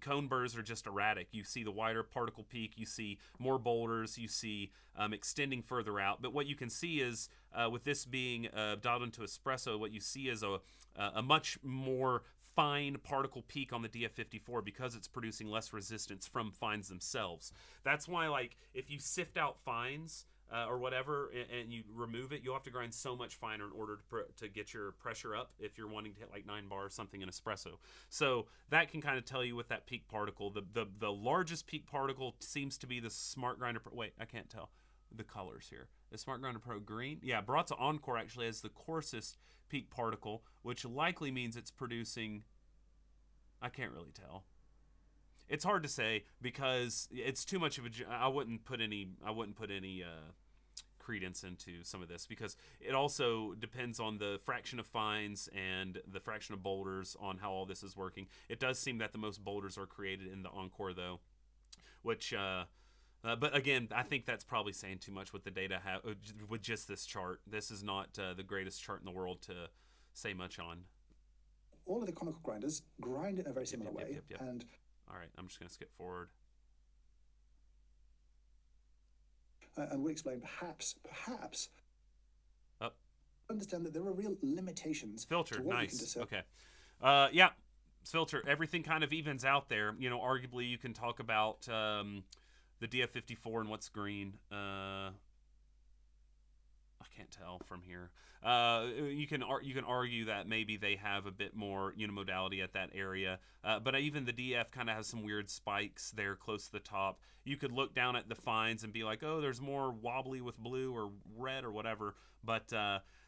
Cone burrs are just erratic. You see the wider particle peak. You see more boulders. You see extending further out. But what you can see is, with this being dialed into espresso, what you see is a much more fine particle peak on the DF54 because it's producing less resistance from fines themselves. That's why, like, if you sift out fines or whatever and you remove it, you'll have to grind so much finer in order to get your pressure up if you're wanting to hit like 9 bar or something in espresso. So that can kind of tell you with that peak particle. The largest peak particle seems to be the Smart Grinder Pro. Wait, I can't tell the colors here. The Smart Grinder Pro green. Yeah, Baratza Encore actually has the coarsest peak particle, which likely means it's producing, I can't really tell. It's hard to say because it's too much of I wouldn't put any credence into some of this because it also depends on the fraction of fines and the fraction of boulders on how all this is working. It does seem that the most boulders are created in the Encore though, which but again, I think that's probably saying too much with the data with just this chart. This is not the greatest chart in the world to say much on. All of the conical grinders grind in a very similar way. And all right, I'm just going to skip forward. And we'll explain perhaps understand that there are real limitations. Filter, to what nice. You can discern. Okay. Yeah, filter. Everything kind of evens out there. You know, arguably you can talk about the DF54 and what's green. I can't tell from here. You can argue that maybe they have a bit more unimodality at that area, but even the DF kind of has some weird spikes there close to the top. You could look down at the fines and be like, oh, there's more wobbly with blue or red or whatever, but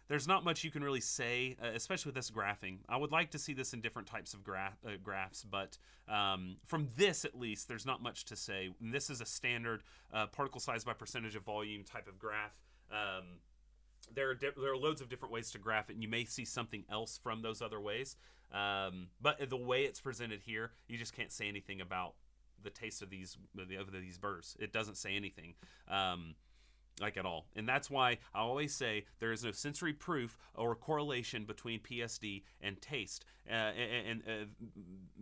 there's not much you can really say, especially with this graphing. I would like to see this in different types of graphs, but from this at least, there's not much to say. And this is a standard particle size by percentage of volume type of graph. There are loads of different ways to graph it, and you may see something else from those other ways. But the way it's presented here, you just can't say anything about the taste of these burrs. It doesn't say anything. like at all. And that's why I always say there is no sensory proof or correlation between PSD and taste.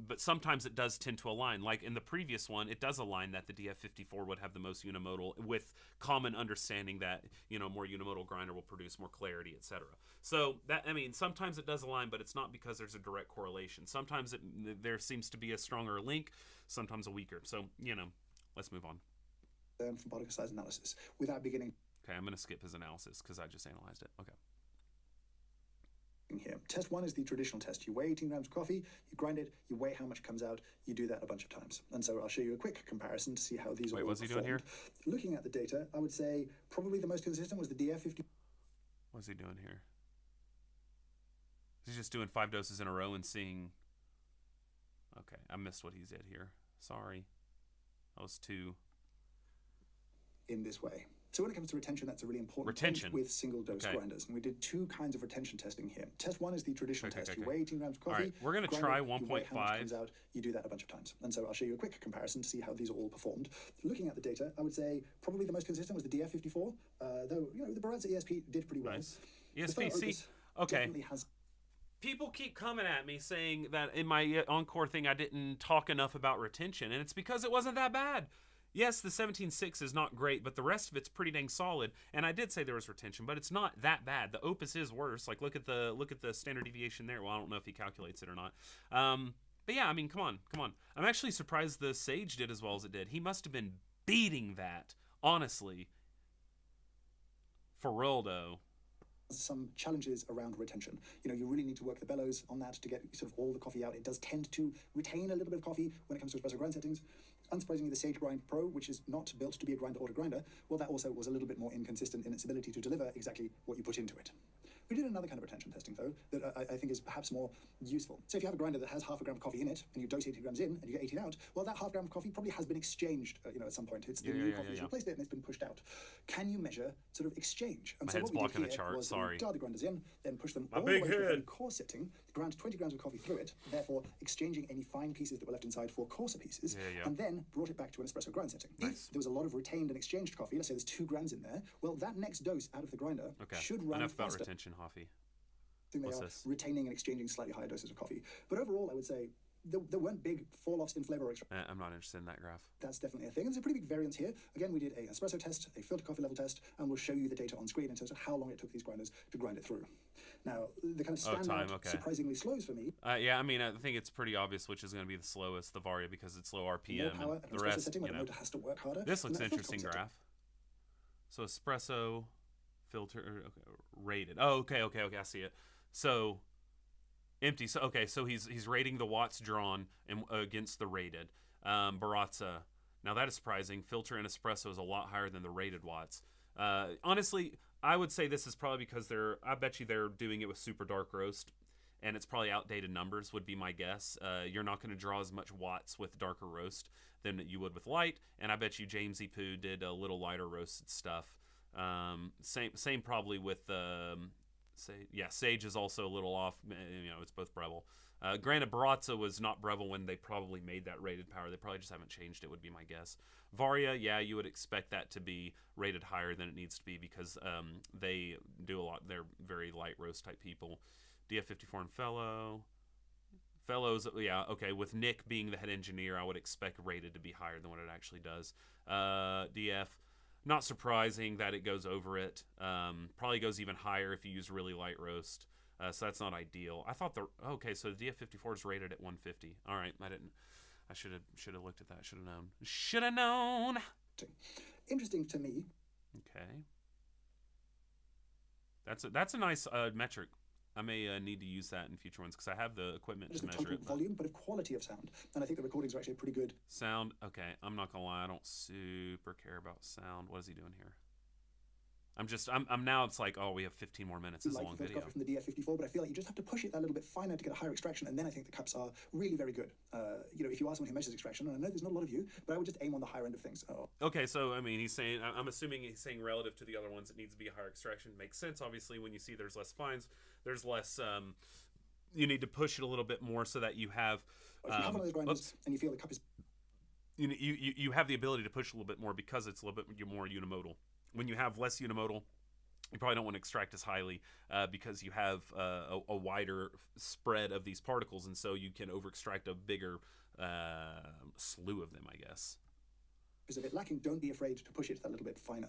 But sometimes it does tend to align. Like in the previous one, it does align that the DF54 would have the most unimodal, with common understanding that, you know, more unimodal grinder will produce more clarity, etc. So that, I mean, sometimes it does align, but it's not because there's a direct correlation. Sometimes there seems to be a stronger link, sometimes a weaker. So, you know, let's move on. From particle size analysis without beginning. Okay, I'm going to skip his analysis because I just analyzed it. Okay. Here. Test 1 is the traditional test. You weigh 18 grams of coffee, you grind it, you weigh how much comes out, you do that a bunch of times. And so I'll show you a quick comparison to see how these are all what's he doing performed. here? Looking at the data, I would say probably the most consistent was the DF50. What's he doing here? He's just doing 5 doses in a row and seeing... Okay, I missed what he did here. Sorry. That was 2... in this way. So when it comes to retention, that's a really important point with single dose grinders. And we did 2 kinds of retention testing here. Test 1 is the traditional test. You weigh 18 grams of coffee. All right, we're going to try 1.5. Comes out, you do that a bunch of times. And so I'll show you a quick comparison to see how these are all performed. Looking at the data, I would say probably the most consistent was the DF54, though, you know, the Baratza ESP did pretty well. Nice. ESP, okay. People keep coming at me saying that in my Encore thing I didn't talk enough about retention, and it's because it wasn't that bad. Yes, the 17.6 is not great, but the rest of it's pretty dang solid. And I did say there was retention, but it's not that bad. The Opus is worse. Like look at the standard deviation there. Well, I don't know if he calculates it or not. But yeah, I mean, come on. I'm actually surprised the Sage did as well as it did. He must have been beating that, honestly. For real though. Some challenges around retention. You know, you really need to work the bellows on that to get sort of all the coffee out. It does tend to retain a little bit of coffee when it comes to espresso grind settings. Unsurprisingly, the Sage Grind Pro, which is not built to be a grinder-order grinder, well, that also was a little bit more inconsistent in its ability to deliver exactly what you put into it. We did another kind of retention testing, though, that I think is perhaps more useful. So if you have a grinder that has half a gram of coffee in it, and you dose 80 grams in, and you get 18 out, well, that half gram of coffee probably has been exchanged, you know, at some point. It's the new coffee that's replaced it, and it's been pushed out. Can you measure sort of exchange? And My so head's what we blocking did the here chart, was sorry. dial the grinders in, then push them all the way to the core setting, ground 20 grams of coffee through it, therefore exchanging any fine pieces that were left inside for coarser pieces, and then brought it back to an espresso grind setting. Nice. If there was a lot of retained and exchanged coffee, let's say there's 2 grams in there, well, that next dose out of the grinder should run enough faster. About retention, Hoffy. They are retaining and exchanging slightly higher doses of coffee. But overall, I would say there weren't big fall-offs in flavor or extra. I'm not interested in that graph. That's definitely a thing. And there's a pretty big variance here. Again, we did a espresso test, a filter coffee level test, and we'll show you the data on screen in terms of how long it took these grinders to grind it through. Now, the kind of standout, surprisingly slows for me. Yeah, I mean, I think it's pretty obvious which is going to be the slowest, the Varia, because it's low RPM. More power, and the rest, setting, you where know. the motor has to work harder. This looks an interesting graph. So espresso, filter, rated. Oh, okay, I see it. So empty. So okay, so he's rating the watts drawn against the rated. Baratza. Now that is surprising. Filter and espresso is a lot higher than the rated watts. Honestly, I would say this is probably because I bet you they're doing it with super dark roast, and it's probably outdated numbers would be my guess. You're not going to draw as much watts with darker roast than you would with light, and I bet you Jamesy Poo did a little lighter roasted stuff. Same probably with Sage is also a little off. You know, it's both Breville. Granted, Baratza was not Breville when they probably made that rated power. They probably just haven't changed it, would be my guess. Varia, yeah, you would expect that to be rated higher than it needs to be because they do a lot. They're very light roast type people. DF54 and Fellows, yeah, okay. With Nick being the head engineer, I would expect rated to be higher than what it actually does. DF, not surprising that it goes over it. Probably goes even higher if you use really light roast. So that's not ideal. I thought so the DF54 is rated at 150. All right, I should have looked at that. Should have known. Interesting to me. Okay. That's a nice metric. I may need to use that in future ones because I have the equipment to measure it. Volume, but of quality of sound. And I think the recordings are actually pretty good. Sound, okay. I'm not gonna lie, I don't super care about sound. What is he doing here? I'm now. It's like, oh, we have 15 more minutes. This is a long video. From the DF54, but I feel like you just have to push it that little bit finer to get a higher extraction, and then I think the cups are really very good. You know, if you are someone who measures extraction, and I know there's not a lot of you, but I would just aim on the higher end of things. Okay, so I mean, I'm assuming he's saying relative to the other ones, it needs to be a higher extraction. Makes sense, obviously, when you see there's less fines, there's less. You need to push it a little bit more so that you have. If you have one of those grinders and you feel the cup is. You have the ability to push a little bit more because it's a little bit more unimodal. when you have less unimodal, you probably don't want to extract as highly because you have a wider spread of these particles, and so you can over extract a bigger slew of them, I guess. Is a bit lacking, don't be afraid to push it that little bit finer.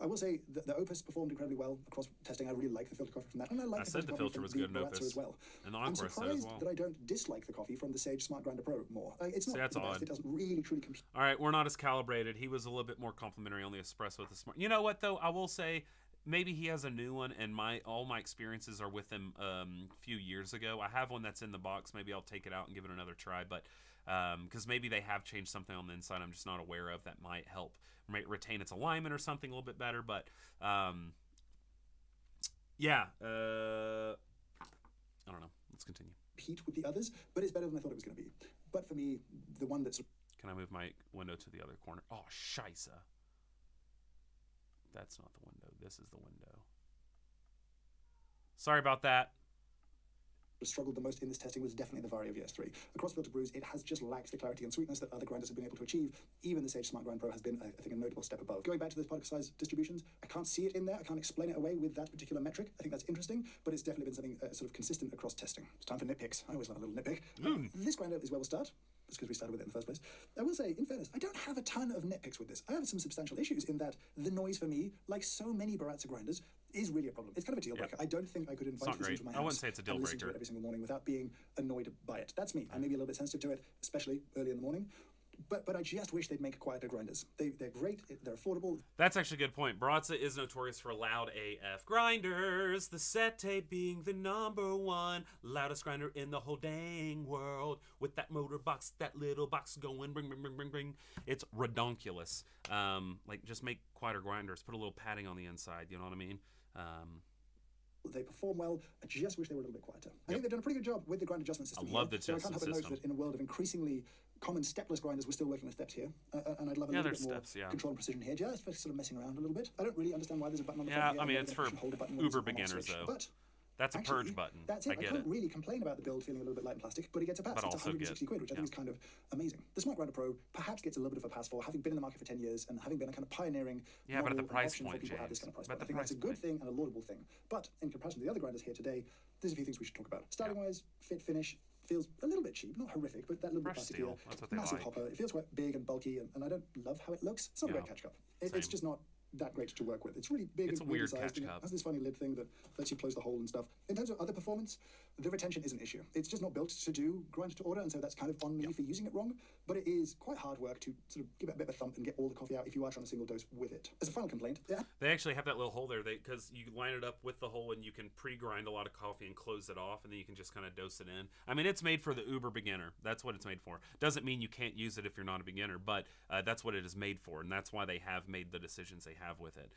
I will say that the Opus performed incredibly well across testing. I really like the filter coffee from that, and I like the filter was good in Opus as well. And the I'm Encore surprised as well. that I don't dislike the coffee from the Sage Smart Grinder Pro more. It's not that's the best. odd. It doesn't really truly compete. All right, we're not as calibrated. He was a little bit more complimentary on the Espresso with the Smart. You know what though? I will say, maybe he has a new one, and all my experiences are with him a few years ago. I have one that's in the box. Maybe I'll take it out and give it another try, but because maybe they have changed something on the inside I'm just not aware of that might help retain its alignment or something a little bit better. But yeah, I don't know. Let's continue. Compete with the others, but it's better than I thought it was going to be. But for me, the one that's... Can I move my window to the other corner? Oh, scheisse. That's not the window. This is the window. Sorry about that. Struggled the most in this testing was definitely the Varia VS3. Across filter brews, it has just lacked the clarity and sweetness that other grinders have been able to achieve. Even the Sage Smart Grind Pro has been, I think, a notable step above. Going back to those particle size distributions, I can't see it in there. I can't explain it away with that particular metric. I think that's interesting, but it's definitely been something sort of consistent across testing. It's time for nitpicks. I always love a little nitpick. This grinder is where we'll start. That's because we started with it in the first place. I will say, in fairness, I don't have a ton of nitpicks with this. I have some substantial issues in that the noise for me, like so many Baratza grinders, is really a problem. It's kind of a deal breaker. I don't think I could invite this into my house. I wouldn't say it's a deal and listen to breaker it every single morning without being annoyed by it. That's me. I may be a little bit sensitive to it, especially early in the morning. But I just wish they'd make quieter grinders. They're great. They're affordable. That's actually a good point. Baratza is notorious for loud AF grinders. The Sete being the #1 loudest grinder in the whole dang world. With that motor box, that little box going, bring, bring, bring, bring, bring. It's redonkulous. Like, just make quieter grinders. Put a little padding on the inside. You know what I mean? They perform well. I just wish they were a little bit quieter. I think they've done a pretty good job with the grind adjustment system. I love the I can't help but note that in a world of increasingly common stepless grinders, we're still working with steps here. And I'd love a little bit more control and precision here, just for sort of messing around a little bit. I don't really understand why there's a button on the front here. I mean, it's for uber beginners, though. But that's a purge button. That's it. I can't really complain about the build feeling a little bit light and plastic, but it gets a pass. It's 160 quid, which I think is kind of amazing. The Smart Grinder Pro perhaps gets a little bit of a pass for having been in the market for 10 years and having been a kind of pioneering but at the price option point, for people who have this kind of price point. I think that's a point. good thing and a laudable thing. But in comparison to the other grinders here today, there's a few things we should talk about. Styling-wise, fit, finish, feels a little bit cheap, not horrific, but that little bit plastic here. Massive hopper. It feels quite big and bulky, and I don't love how it looks. It's not a great catch cup. It's just not that great to work with. It's really big and weird sized. It has this funny lid thing that lets you close the hole and stuff. In terms of other performance, the retention is an issue. It's just not built to do grind to order, and so that's kind of on me for using it wrong. But it is quite hard work to sort of give it a bit of a thump and get all the coffee out if you are trying to single dose with it. As a final complaint, they actually have that little hole there because you line it up with the hole and you can pre-grind a lot of coffee and close it off, and then you can just kind of dose it in. I mean, it's made for the uber beginner. That's what it's made for. Doesn't mean you can't use it if you're not a beginner, but that's what it is made for, and that's why they have made the decisions they have with it.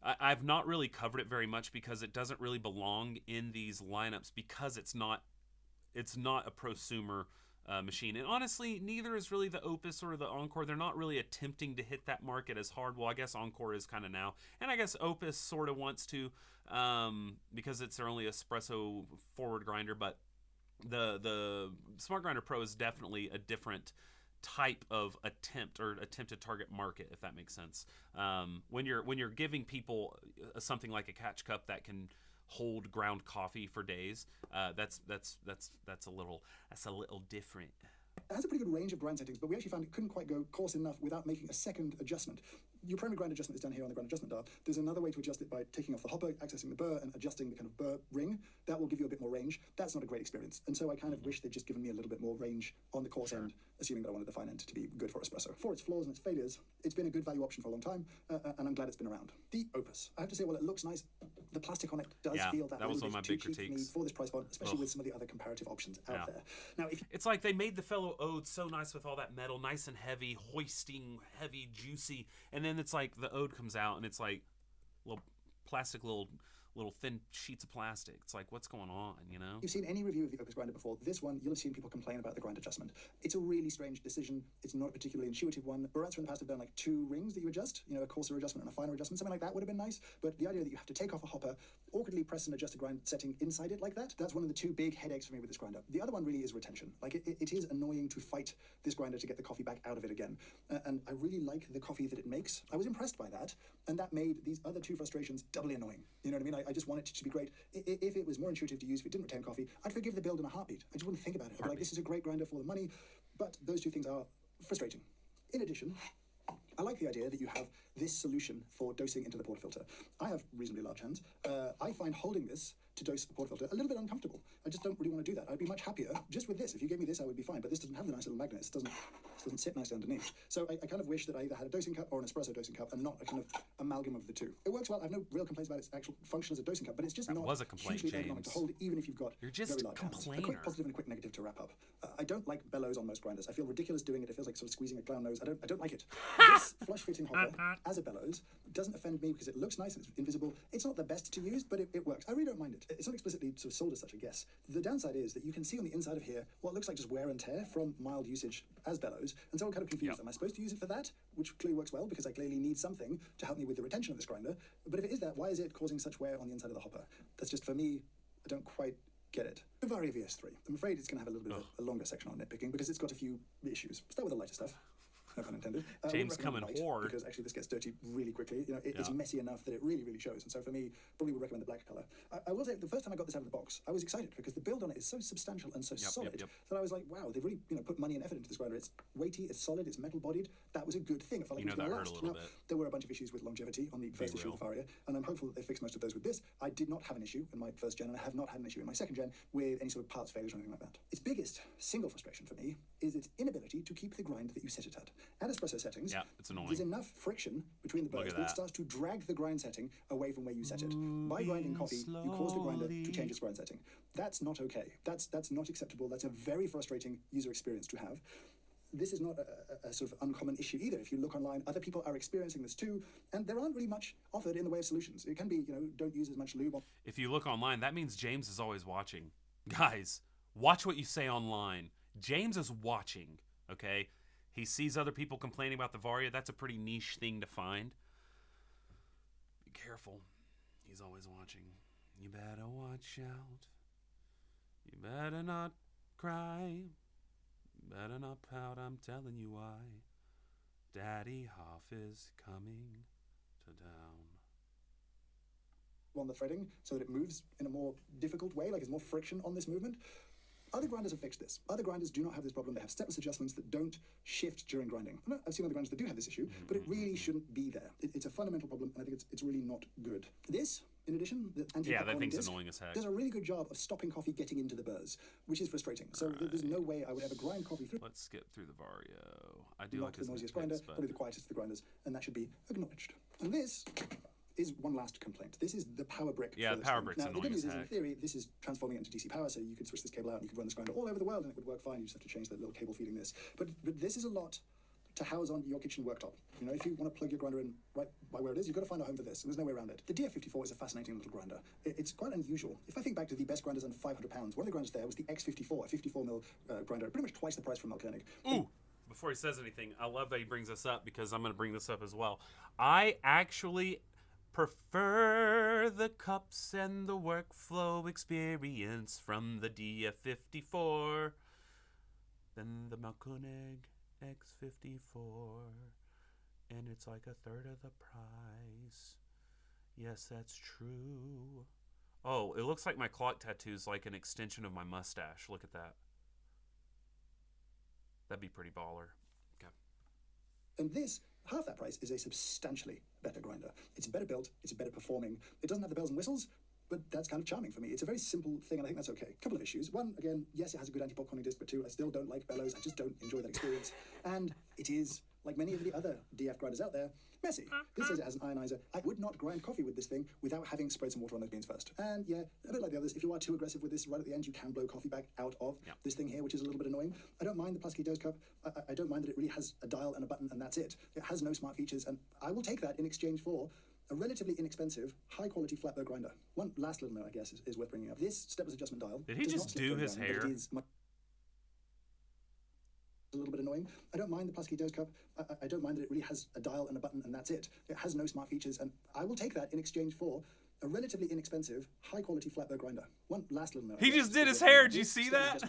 I've not really covered it very much because it doesn't really belong in these lineups because it's not a prosumer machine. And honestly, neither is really the Opus or the Encore. They're not really attempting to hit that market as hard. Well, I guess Encore is kind of now. And I guess Opus sort of wants to because it's their only espresso forward grinder. But the Smart Grinder Pro is definitely a different type of attempt to target market, if that makes sense. When you're giving people something like a catch cup that can hold ground coffee for days, that's a little different. It has a pretty good range of grind settings, but we actually found it couldn't quite go coarse enough without making a second adjustment. Your primary grind adjustment is down here on the grind adjustment dial. There's another way to adjust it by taking off the hopper, accessing the burr, and adjusting the kind of burr ring. That will give you a bit more range. That's not a great experience. And so I kind of wish they'd just given me a little bit more range on the coarse end, assuming that I wanted the fine end to be good for espresso. For its flaws and its failures, it's been a good value option for a long time, and I'm glad it's been around. The Opus. I have to say, while it looks nice, the plastic on it does feel that was little one of my bit too big cheap for me critiques for this price point, especially with some of the other comparative options out there. Now, it's like they made the fellow ode so nice with all that metal, nice and heavy, hoisting, heavy, juicy, and then it's like the ode comes out and it's like little plastic little little thin sheets of plastic. It's like, what's going on, you know? You've seen any review of the Opus grinder before. This one, you'll have seen people complain about the grind adjustment. It's a really strange decision. It's not a particularly intuitive one. Baratza in the past have done like 2 rings that you adjust, you know, a coarser adjustment and a finer adjustment. Something like that would have been nice. But the idea that you have to take off a hopper, awkwardly press and adjust a grind setting inside it like that, that's one of the 2 big headaches for me with this grinder. The other one really is retention. Like it is annoying to fight this grinder to get the coffee back out of it again. And I really like the coffee that it makes. I was impressed by that. And that made these other 2 frustrations doubly annoying. You know what I mean? I just want it to be great. If it was more intuitive to use, if it didn't retain coffee, I'd forgive the build in a heartbeat. I just wouldn't think about it. I'd be like, this is a great grinder for the money. But those 2 things are frustrating. In addition, I like the idea that you have this solution for dosing into the portafilter. I have reasonably large hands. I find holding this to dose a portafilter a little bit uncomfortable. I just don't really want to do that. I'd be much happier just with this. If you gave me this, I would be fine. But this doesn't have the nice little magnets. It doesn't sit nicely underneath. So I kind of wish that I either had a dosing cup or an espresso dosing cup and not a kind of amalgam of the 2. It works well. I have no real complaints about its actual function as a dosing cup, but it's just not hugely ergonomic to hold, even if you've got very large hands. A quick positive and a quick negative to wrap up. I don't like bellows on most grinders. I feel ridiculous doing it. It feels like sort of squeezing a clown nose. I don't like it. This flush-fitting hopper, as a bellows, doesn't offend me because it looks nice and it's invisible. It's not the best to use, but it works. I really don't mind it. It's not explicitly sort of sold as such, I guess. The downside is that you can see on the inside of here what looks like just wear and tear from mild usage as bellows, and so I'm kind of confused. Am I supposed to use it for that? Which clearly works well because I clearly need something to help me with the retention of this grinder. But if it is that, why is it causing such wear on the inside of the hopper? That's just, for me, I don't quite get it. The Varia VS3. I'm afraid it's going to have a little bit of a longer section on nitpicking because it's got a few issues. Start with the lighter stuff. No pun intended. James coming hard. Because actually this gets dirty really quickly. You know, it's messy enough that it really, really shows. And so for me, probably would recommend the black color. I will say, the first time I got this out of the box, I was excited because the build on it is so substantial and so solid that I was like, wow, they've really put money and effort into this grinder. It's weighty, it's solid, it's metal bodied. That was a good thing. It felt like it was going to last. Now, there were a bunch of issues with longevity on the first issue of the Varia, and I'm hopeful that they fixed most of those with this. I did not have an issue in my first gen, and I have not had an issue in my second gen with any sort of parts failures or anything like that. Its biggest single frustration for me is its inability to keep the grind that you set it at. At espresso settings, it's annoying. There's enough friction between the burrs that it starts to drag the grind setting away from where you set it. By grinding coffee, you cause the grinder to change its grind setting. That's not okay. That's not acceptable. That's a very frustrating user experience to have. This is not a sort of uncommon issue either. If you look online, other people are experiencing this too, and there aren't really much offered in the way of solutions. It can be, don't use as much lube. If you look online, that means James is always watching. Guys, watch what you say online. James is watching, okay? He sees other people complaining about the Varia. That's a pretty niche thing to find. Be careful. He's always watching. You better watch out. You better not cry. Better not pout, I'm telling you why. Daddy Hoff is coming to town. On the threading so that it moves in a more difficult way, like there's more friction on this movement. Other grinders have fixed this. Other grinders do not have this problem. They have stepless adjustments that don't shift during grinding. I've seen other grinders that do have this issue, but it really shouldn't be there. It's a fundamental problem, and I think it's really not good. This, in addition, the that thing's annoying as heck. Does a really good job of stopping coffee getting into the burrs, which is frustrating. So there's no way I would ever grind coffee through. Let's skip through the Vario. I do not like the noisiest grinder, probably the quietest of the grinders, and that should be acknowledged. And this is one last complaint. This is the power brick. Yeah, the power brick's now, annoying. The good news is, in theory, this is transforming it into DC power, so you could switch this cable out and you could run this grinder all over the world and it would work fine. You just have to change that little cable feeding this. But this is a lot to house on your kitchen worktop. If you want to plug your grinder in right by where it is, you've got to find a home for this. There's no way around it. The DF54 is a fascinating little grinder. It's quite unusual. If I think back to the best grinders under £500, one of the grinders there was the X54, a 54mm grinder, pretty much twice the price from Melkoenig. Ooh! Before he says anything, I love that he brings this up because I'm going to bring this up as well. I actually prefer the cups and the workflow experience from the DF54 than the Melkoenig X54, and it's like a third of the price. Yes, that's true. Oh, it looks like my clock tattoo's like an extension of my mustache. Look at that. That'd be pretty baller. Okay. And this, half that price, is a substantially better grinder. It's better built, it's better performing. It doesn't have the bells and whistles, but that's kind of charming for me. It's a very simple thing, and I think that's okay. Couple of issues. One, again, yes, it has a good anti-popcorning disc, but two, I still don't like bellows. I just don't enjoy that experience. And it is, like many of the other DF grinders out there, messy. This says it has an ionizer. I would not grind coffee with this thing without having sprayed some water on those beans first. And yeah, a bit like the others, if you are too aggressive with this right at the end, you can blow coffee back out of this thing here, which is a little bit annoying. I don't mind the plasticky dose cup. I don't mind that it really has a dial and a button, and that's it. It has no smart features, and I will take that in exchange for a relatively inexpensive, high-quality flatbed grinder. One last little note, I guess, is worth bringing up. This stepless adjustment dial Did he does just not slip do during his grinding, but hair? it is a little bit annoying. I don't mind the plasticky dose cup. I don't mind that it really has a dial and a button and that's it. It has no smart features, and I will take that in exchange for a relatively inexpensive, high-quality flatbed grinder. One last little note. He just did his hair. Did you see that?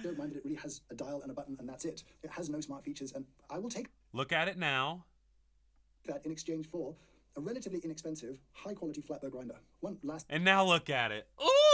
Don't mind that it really has a dial and a button and that's it. It has no smart features, and I will take Look at it now. that in exchange for a relatively inexpensive, high-quality flatbed grinder. One last And now look at it.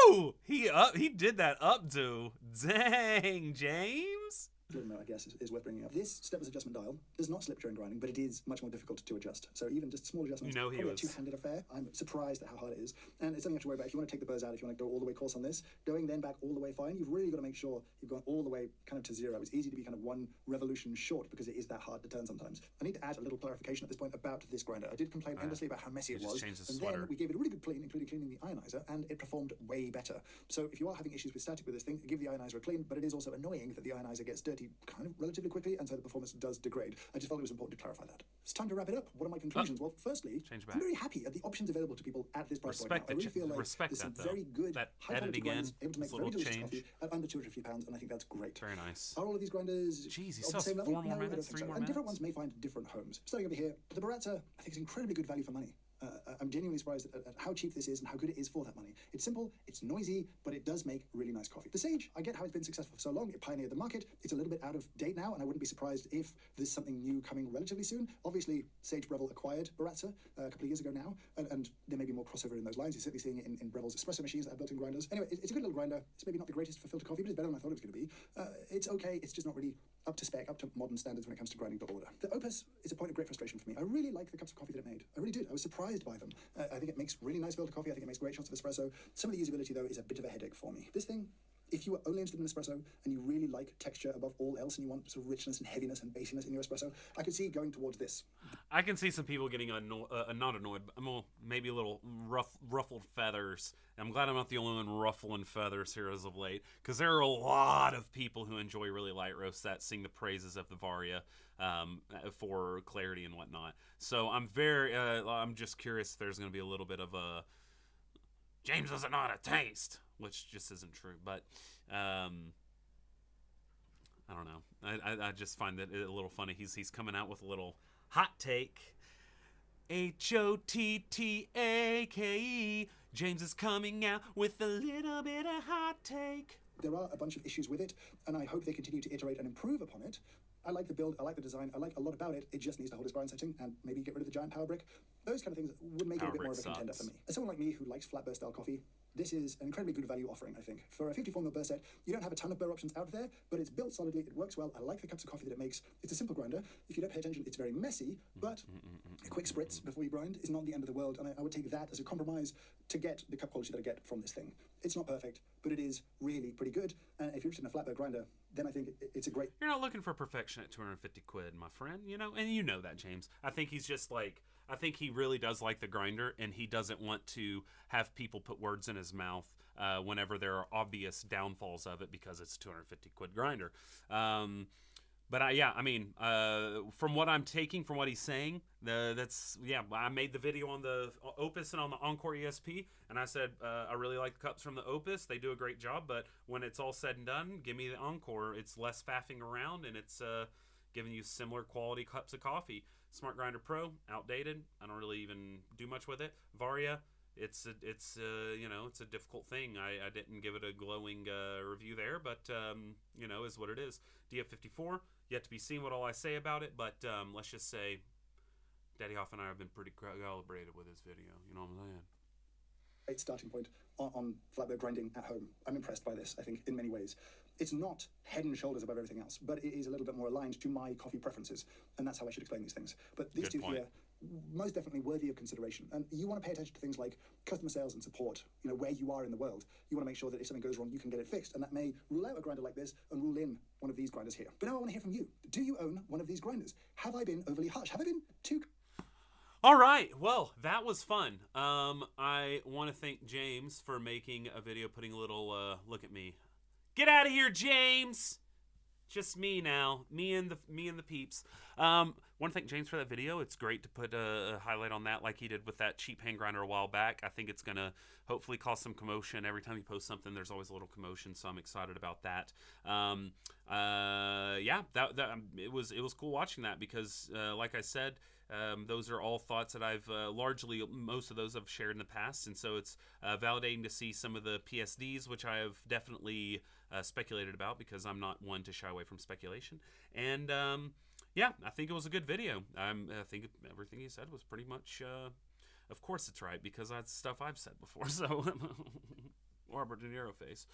Ooh, he did that updo. Dang, James. little note, I guess, is worth bringing up. This stepless adjustment dial does not slip during grinding, but it is much more difficult to adjust. So even just small adjustments, You know he probably was- a two-handed affair. I'm surprised at how hard it is. And it's something you have to worry about. If you want to take the burrs out, if you want to go all the way coarse on this, going then back all the way fine, you've really got to make sure you've gone all the way kind of to zero. It's easy to be kind of one revolution short because it is that hard to turn sometimes. I need to add a little clarification at this point about this grinder. I did complain endlessly about how messy it just was. changed the And sweater. then we gave it a really good clean, including cleaning the ionizer, and it performed way better. So if you are having issues with static with this thing, give the ionizer a clean, but it is also annoying that the ionizer gets dirty kind of relatively quickly, and so the performance does degrade. I just felt it was important to clarify that. It's time to wrap it up. What are my conclusions? Well, firstly, Change back. I'm very happy at the options available to people at this price point now. Respect I really the feel like respect there's some that, though. very good, That high-quality editing grinders in, able to make this very little delicious change. coffee at under £250, and I think that's great. Very nice. Are all of these grinders Jeez, he of still the has same level? 4 more No, I don't minutes, think 3 so. more And different minutes. ones may find different homes. Starting over here, the Baratza, I think, is incredibly good value for money. I'm genuinely surprised at how cheap this is and how good it is for that money. It's simple, it's noisy, but it does make really nice coffee. The Sage, I get how it's been successful for so long. It pioneered the market. It's a little bit out of date now, and I wouldn't be surprised if there's something new coming relatively soon. Obviously, Sage Breville acquired Baratza a couple of years ago now, and there may be more crossover in those lines. You're certainly seeing it in Breville's espresso machines that have built-in grinders. Anyway, it's a good little grinder. It's maybe not the greatest for filter coffee, but it's better than I thought it was going to be. It's okay. It's just not really up to spec, up to modern standards when it comes to grinding to order. The Opus is a point of great frustration for me. I really like the cups of coffee that it made. I really did. I was surprised by them. I think it makes really nice filter coffee. I think it makes great shots of espresso. Some of the usability, though, is a bit of a headache for me. This thing, if you are only interested in espresso and you really like texture above all else and you want sort of richness and heaviness and basiness in your espresso, I could see going towards this. I can see some people getting not annoyed, but maybe a little ruffled feathers. I'm glad I'm not the only one ruffling feathers here as of late, because there are a lot of people who enjoy really light roasts that sing the praises of the Varia for clarity and whatnot. So I'm just curious if there's going to be a little bit of a James doesn't know how to taste, which just isn't true. But I don't know. I just find that a little funny. He's coming out with a little hot take. HOTTAKE. James is coming out with a little bit of hot take. There are a bunch of issues with it, and I hope they continue to iterate and improve upon it. I like the build, I like the design, I like a lot about it. It just needs to hold its grind setting and maybe get rid of the giant power brick. Those kind of things would make it a bit more of a contender for me. As someone like me who likes flat burr style coffee, this is an incredibly good value offering, I think. For a 54ml burr set, you don't have a ton of burr options out there, but it's built solidly, it works well. I like the cups of coffee that it makes. It's a simple grinder. If you don't pay attention, it's very messy, but a quick spritz before you grind is not the end of the world, and I would take that as a compromise to get the cup quality that I get from this thing. It's not perfect, but it is really pretty good, and if you're interested in a flat burr grinder, then I think it's a great... You're not looking for perfection at 250 quid, my friend, you know? And you know that, James. I think he's just like... I think he really does like the grinder, and he doesn't want to have people put words in his mouth whenever there are obvious downfalls of it because it's a 250 quid grinder. But I mean, from what I'm taking from what he's saying, I made the video on the Opus and on the Encore ESP, and I said I really like the cups from the Opus. They do a great job, but when it's all said and done, give me the Encore. It's less faffing around, and it's giving you similar quality cups of coffee. Smart Grinder Pro, outdated. I don't really even do much with it. Varia, it's a difficult thing. I didn't give it a glowing review there, but is what it is. DF54, yet to be seen what all I say about it, but let's just say Daddy Hoff and I have been pretty calibrated with this video. You know what I'm saying? Great starting point on flatbed grinding at home. I'm impressed by this, I think, in many ways. It's not head and shoulders above everything else, but it is a little bit more aligned to my coffee preferences, and that's how I should explain these things. But these two here, most definitely worthy of consideration. And you want to pay attention to things like customer sales and support, where you are in the world. You want to make sure that if something goes wrong, you can get it fixed, and that may rule out a grinder like this and rule in one of these grinders here. But now I want to hear from you. Do you own one of these grinders? Have I been overly harsh? Have I been too... All right, well, that was fun. I want to thank James for making a video, putting a little, look at me. Get out of here, James! Just me now, me and the peeps. want to thank James for that video. It's great to put a highlight on that like he did with that cheap hand grinder a while back. I think it's going to hopefully cause some commotion. Every time you post something, there's always a little commotion, so I'm excited about that. Yeah, it was cool watching that because, like I said, those are all thoughts that I've most of those I've shared in the past, and so it's validating to see some of the PSDs, which I have definitely speculated about because I'm not one to shy away from speculation. And yeah, I think it was a good video. I think everything he said was pretty much, of course it's right, because that's stuff I've said before, so Robert De Niro face.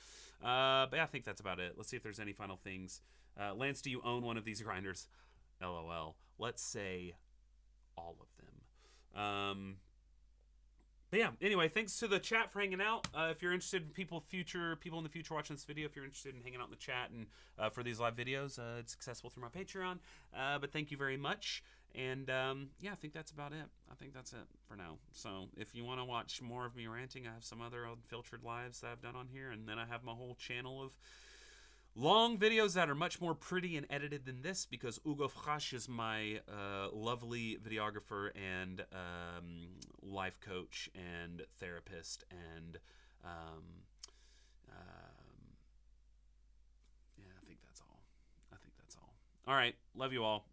But yeah, I think that's about it. Let's see if there's any final things. Lance, do you own one of these grinders? LOL. Let's say all of them. But yeah, anyway, thanks to the chat for hanging out. If you're interested in people in the future watching this video, if you're interested in hanging out in the chat and for these live videos, it's accessible through my Patreon. But thank you very much. And yeah, I think that's about it. I think that's it for now. So if you want to watch more of me ranting, I have some other unfiltered lives that I've done on here. And then I have my whole channel of long videos that are much more pretty and edited than this because Ugo Frasch is my lovely videographer and life coach and therapist and yeah, I think that's all. All right, love you all.